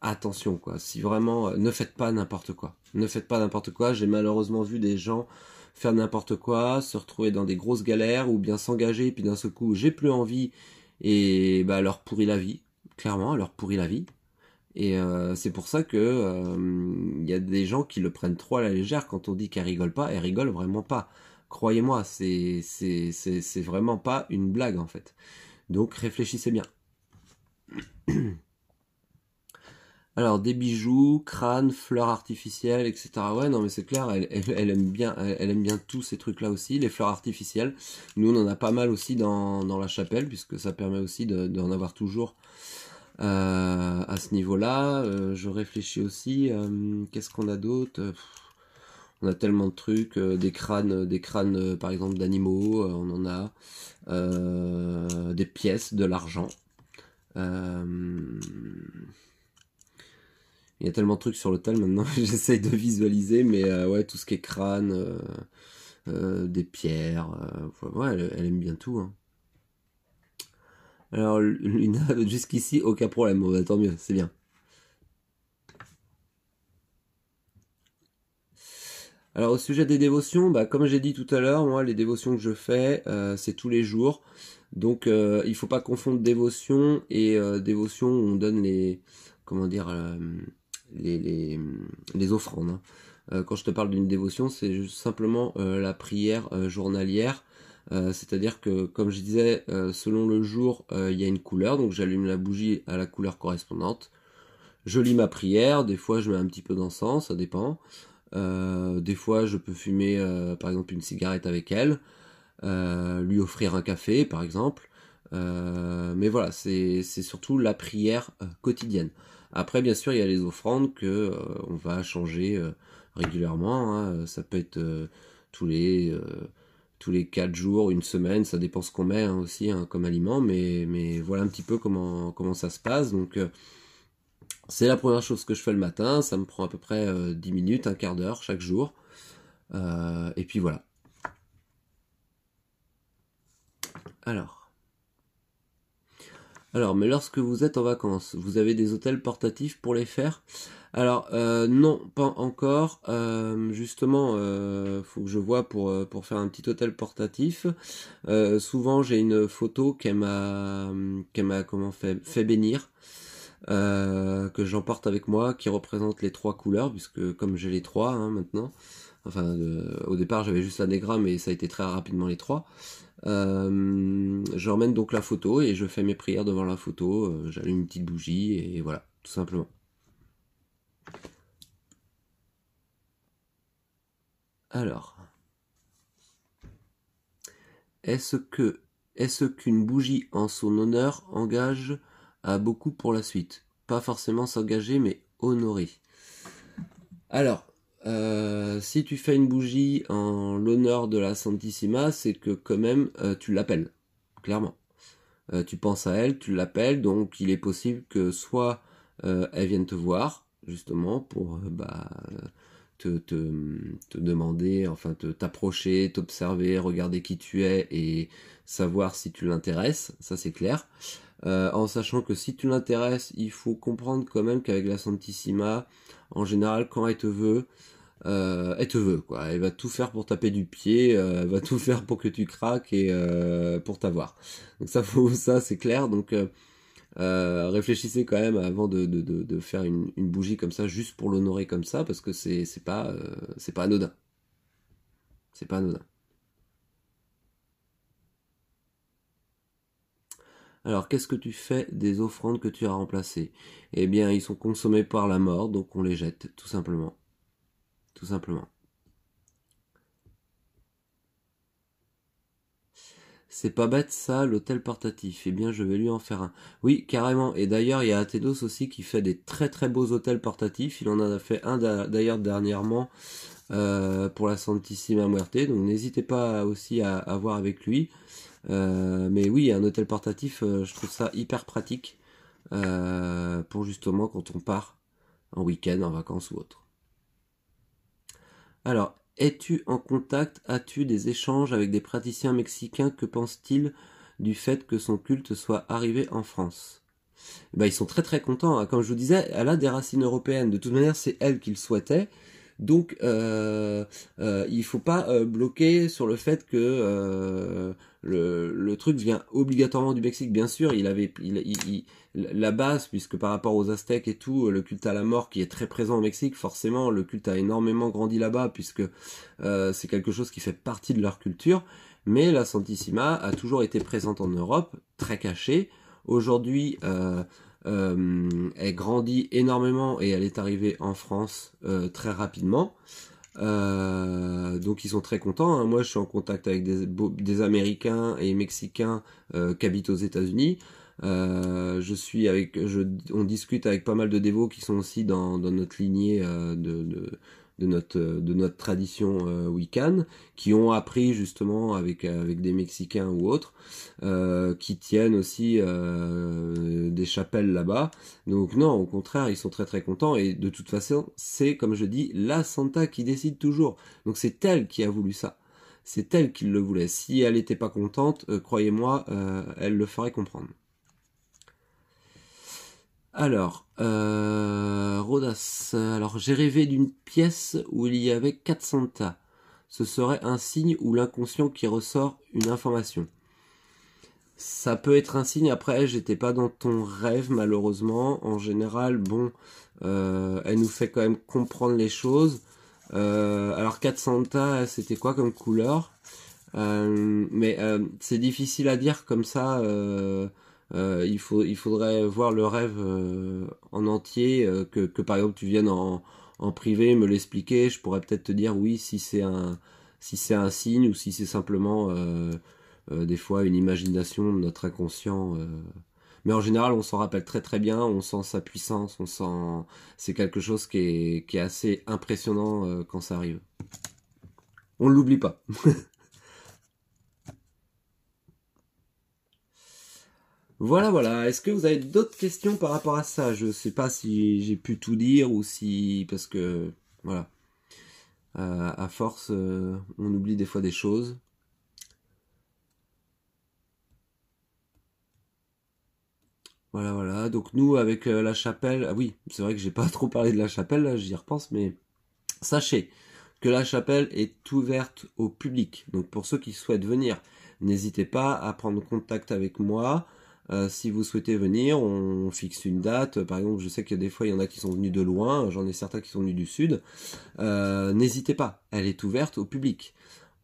Speaker 1: attention, quoi. Si vraiment, ne faites pas n'importe quoi. Ne faites pas n'importe quoi. J'ai malheureusement vu des gens faire n'importe quoi, se retrouver dans des grosses galères, ou bien s'engager, et puis d'un seul coup, j'ai plus envie, et bah, leur pourrit la vie. Clairement, leur pourrit la vie. Et c'est pour ça que y a des gens qui le prennent trop à la légère quand on dit qu'elle rigole pas, elle rigole vraiment pas. Croyez-moi, c'est vraiment pas une blague en fait. Donc réfléchissez bien. Alors des bijoux, crâne, fleurs artificielles, etc. Ouais, non mais c'est clair, elle aime bien, elle aime bien tous ces trucs-là aussi, les fleurs artificielles. Nous on en a pas mal aussi dans la chapelle puisque ça permet aussi d'en avoir toujours à ce niveau-là. Je réfléchis aussi, qu'est-ce qu'on a d'autre? On a tellement de trucs, des crânes par exemple d'animaux, on en a, des pièces, de l'argent. Euh, il y a tellement de trucs sur l'hôtel maintenant, j'essaye de visualiser, mais ouais, tout ce qui est crâne, des pierres, ouais, elle aime bien tout, hein. Alors, Luna, jusqu'ici, aucun problème, bon, bah, tant mieux, c'est bien. Alors au sujet des dévotions, bah, comme j'ai dit tout à l'heure, moi les dévotions que je fais, c'est tous les jours. Donc il faut pas confondre dévotion et dévotion où on donne les comment dire les, les, les offrandes, hein. Quand je te parle d'une dévotion, c'est juste simplement la prière journalière. C'est-à-dire que, comme je disais, selon le jour, il y a une couleur, donc j'allume la bougie à la couleur correspondante. Je lis ma prière, des fois je mets un petit peu d'encens, ça dépend. Des fois, je peux fumer, par exemple, une cigarette avec elle, lui offrir un café, par exemple. Mais voilà, c'est surtout la prière quotidienne. Après, bien sûr, il y a les offrandes que on va changer régulièrement, hein. Ça peut être tous les 4 jours, une semaine, ça dépend ce qu'on met hein, aussi hein, comme aliment, mais voilà un petit peu comment ça se passe. Donc c'est la première chose que je fais le matin, ça me prend à peu près 10 minutes, un quart d'heure chaque jour. Et puis voilà. Alors, mais lorsque vous êtes en vacances, vous avez des hôtels portatifs pour les faire? Alors, non, pas encore. Justement, faut que je vois pour faire un petit hôtel portatif. Souvent, j'ai une photo qu'elle m'a comment fait bénir, que j'emporte avec moi, qui représente les 3 couleurs, puisque comme j'ai les 3 hein, maintenant, enfin, au départ j'avais juste la Negra, mais ça a été très rapidement les 3. Je ramène donc la photo et je fais mes prières devant la photo, j'allume une petite bougie et voilà, tout simplement. Alors, est-ce que est-ce qu'une bougie en son honneur engage à beaucoup pour la suite? Pas forcément s'engager, mais honorer. Alors, si tu fais une bougie en l'honneur de la Santissima, c'est que quand même tu l'appelles, clairement. Tu penses à elle, tu l'appelles, donc il est possible que soit elle vienne te voir, justement, pour te demander, enfin t'approcher, t'observer, regarder qui tu es et savoir si tu l'intéresses, ça c'est clair. En sachant que si tu l'intéresses, il faut comprendre quand même qu'avec la Santissima, en général, quand elle te veut, quoi. Elle va tout faire pour taper du pied, elle va tout faire pour que tu craques et pour t'avoir. Donc ça c'est clair. Donc réfléchissez quand même avant de faire une bougie comme ça, juste pour l'honorer comme ça, parce que c'est pas anodin. C'est pas anodin. Alors, qu'est-ce que tu fais des offrandes que tu as remplacées? Eh bien, ils sont consommés par la mort, donc on les jette, tout simplement. Tout simplement. C'est pas bête ça, l'hôtel portatif. Eh bien, je vais lui en faire un. Oui, carrément. Et d'ailleurs, il y a Athedos aussi qui fait des très très beaux hôtels portatifs. Il en a fait un d'ailleurs dernièrement pour la Santissima Muerte. Donc n'hésitez pas aussi à voir avec lui. Mais oui, un hôtel portatif, je trouve ça hyper pratique pour justement quand on part en week-end, en vacances ou autre. Alors, es-tu en contact, as-tu des échanges avec des praticiens mexicains? Que pensent-ils du fait que son culte soit arrivé en France? Ben, ils sont très très contents, hein. Comme je vous disais, elle a des racines européennes. De toute manière, c'est elle qui le souhaitait. Donc, il faut pas bloquer sur le fait que le truc vient obligatoirement du Mexique. Bien sûr, la base, puisque par rapport aux Aztèques et tout, le culte à la mort qui est très présent au Mexique, forcément, le culte a énormément grandi là-bas, puisque c'est quelque chose qui fait partie de leur culture. Mais la Santissima a toujours été présente en Europe, très cachée. Aujourd'hui, elle grandit énormément et elle est arrivée en France très rapidement. Donc ils sont très contents, hein. Moi je suis en contact avec des Américains et Mexicains qui habitent aux États-Unis. On discute avec pas mal de dévots qui sont aussi dans notre lignée de notre tradition wiccan, qui ont appris justement avec des Mexicains ou autres, qui tiennent aussi des chapelles là-bas. Donc non, au contraire, ils sont très très contents et de toute façon, c'est comme je dis, la Santa qui décide toujours. Donc c'est elle qui a voulu ça. C'est elle qui le voulait. Si elle n'était pas contente, croyez-moi, elle le ferait comprendre. Alors, Rodas, alors j'ai rêvé d'une pièce où il y avait 4 Santa. Ce serait un signe ou l'inconscient qui ressort une information. Ça peut être un signe, après j'étais pas dans ton rêve malheureusement. En général, bon, elle nous fait quand même comprendre les choses. Alors 4 Santa, c'était quoi comme couleur? Mais c'est difficile à dire comme ça. Il faudrait voir le rêve en entier, que par exemple tu viennes en privé me l'expliquer. Je pourrais peut-être te dire oui si c'est un signe ou si c'est simplement des fois une imagination de notre inconscient. Mais en général, on s'en rappelle très très bien, on sent sa puissance, on sent... C'est quelque chose qui est assez impressionnant quand ça arrive. On ne l'oublie pas. Voilà, voilà. Est-ce que vous avez d'autres questions par rapport à ça? Je sais pas si j'ai pu tout dire ou si... Parce que, voilà. À force, on oublie des fois des choses. Voilà, voilà. Donc nous, avec la chapelle... Ah oui, c'est vrai que j'ai pas trop parlé de la chapelle, là, j'y repense, mais... Sachez que la chapelle est ouverte au public. Donc pour ceux qui souhaitent venir, n'hésitez pas à prendre contact avec moi. Si vous souhaitez venir, on fixe une date. Par exemple, je sais qu'il y a des fois, il y en a qui sont venus de loin. J'en ai certains qui sont venus du sud. N'hésitez pas, elle est ouverte au public.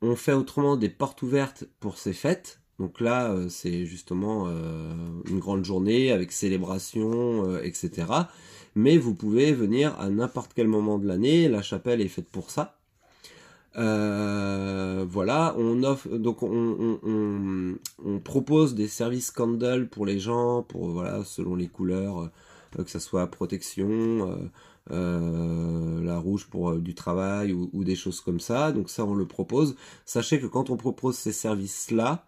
Speaker 1: On fait autrement des portes ouvertes pour ces fêtes. Donc là, c'est justement une grande journée avec célébration, etc. Mais vous pouvez venir à n'importe quel moment de l'année. La chapelle est faite pour ça. Voilà, on offre, donc on propose des services candle pour les gens, pour voilà, selon les couleurs, que ça soit protection, la rouge pour du travail ou des choses comme ça. Donc ça, on le propose. Sachez que quand on propose ces services-là,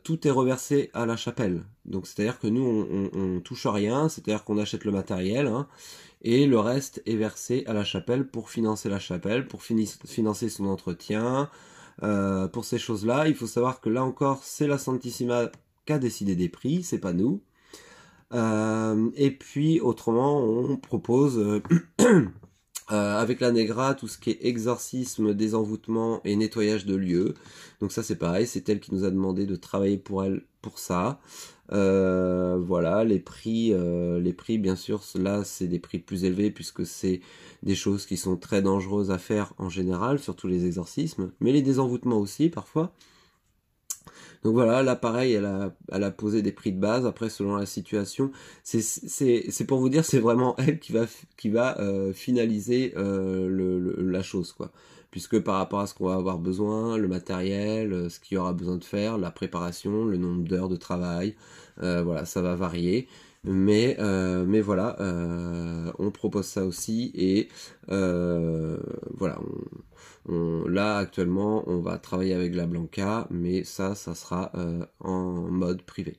Speaker 1: tout est reversé à la chapelle. Donc c'est-à-dire que nous, on touche à rien, c'est-à-dire qu'on achète le matériel, hein, et le reste est versé à la chapelle pour financer la chapelle, pour financer son entretien, pour ces choses-là. Il faut savoir que là encore, c'est la Santissima qui a décidé des prix, c'est pas nous. Et puis autrement, on propose avec la Negra tout ce qui est exorcisme, désenvoûtement et nettoyage de lieux. Donc ça c'est pareil, c'est elle qui nous a demandé de travailler pour elle pour ça. Voilà, les prix bien sûr, là c'est des prix plus élevés puisque c'est des choses qui sont très dangereuses à faire en général, surtout les exorcismes, mais les désenvoûtements aussi parfois. Donc voilà, là pareil, elle a posé des prix de base. Après, selon la situation, c'est pour vous dire, c'est vraiment elle qui va finaliser la chose, quoi. Puisque par rapport à ce qu'on va avoir besoin, le matériel, ce qu'il y aura besoin de faire, la préparation, le nombre d'heures de travail, voilà, ça va varier. Mais voilà, on propose ça aussi et voilà, là actuellement on va travailler avec la Blanca, mais ça sera en mode privé.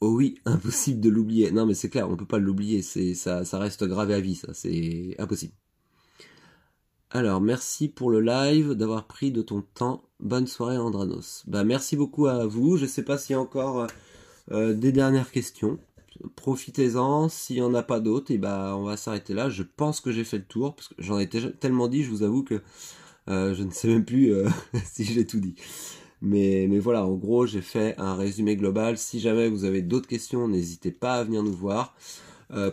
Speaker 1: Oh oui, impossible de l'oublier. Non mais c'est clair, on peut pas l'oublier, ça reste gravé à vie, ça, c'est impossible. Alors, merci pour le live, d'avoir pris de ton temps. Bonne soirée Andranos. Bah merci beaucoup à vous. Je sais pas s'il y a encore des dernières questions. Profitez-en, s'il n'y en a pas d'autres, et bah on va s'arrêter là. Je pense que j'ai fait le tour, parce que j'en ai tellement dit, je vous avoue que je ne sais même plus si j'ai tout dit. Mais voilà, en gros, j'ai fait un résumé global. Si jamais vous avez d'autres questions, n'hésitez pas à venir nous voir.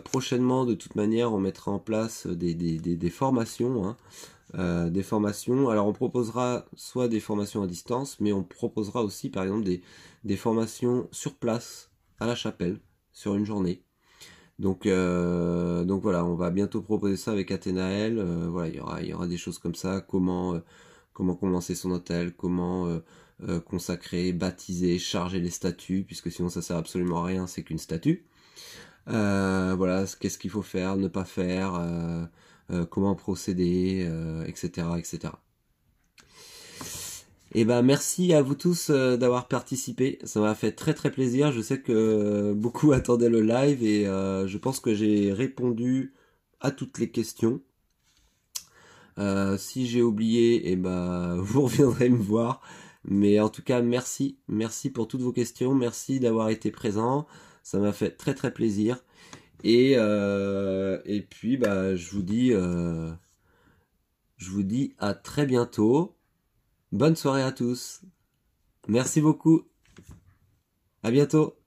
Speaker 1: Prochainement, de toute manière, on mettra en place des formations. Hein. Des formations. Alors on proposera soit des formations à distance, mais on proposera aussi par exemple des formations sur place à la chapelle sur une journée. Donc voilà, on va bientôt proposer ça avec Athénaël. Voilà, il y aura des choses comme ça. Comment commencer son hôtel, comment consacrer, baptiser, charger les statues, puisque sinon ça sert absolument à rien, c'est qu'une statue. Voilà, qu'est-ce qu'il faut faire, ne pas faire, comment procéder, etc., etc. Et ben merci à vous tous d'avoir participé, ça m'a fait très très plaisir. Je sais que beaucoup attendaient le live et je pense que j'ai répondu à toutes les questions. Si j'ai oublié, et ben vous reviendrez me voir. Mais en tout cas, merci pour toutes vos questions, merci d'avoir été présent. Ça m'a fait très très plaisir. Et puis bah je vous dis à très bientôt. Bonne soirée à tous. Merci beaucoup. À bientôt.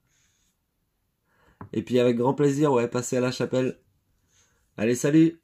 Speaker 1: Et puis avec grand plaisir, ouais, passer à la chapelle. Allez, salut!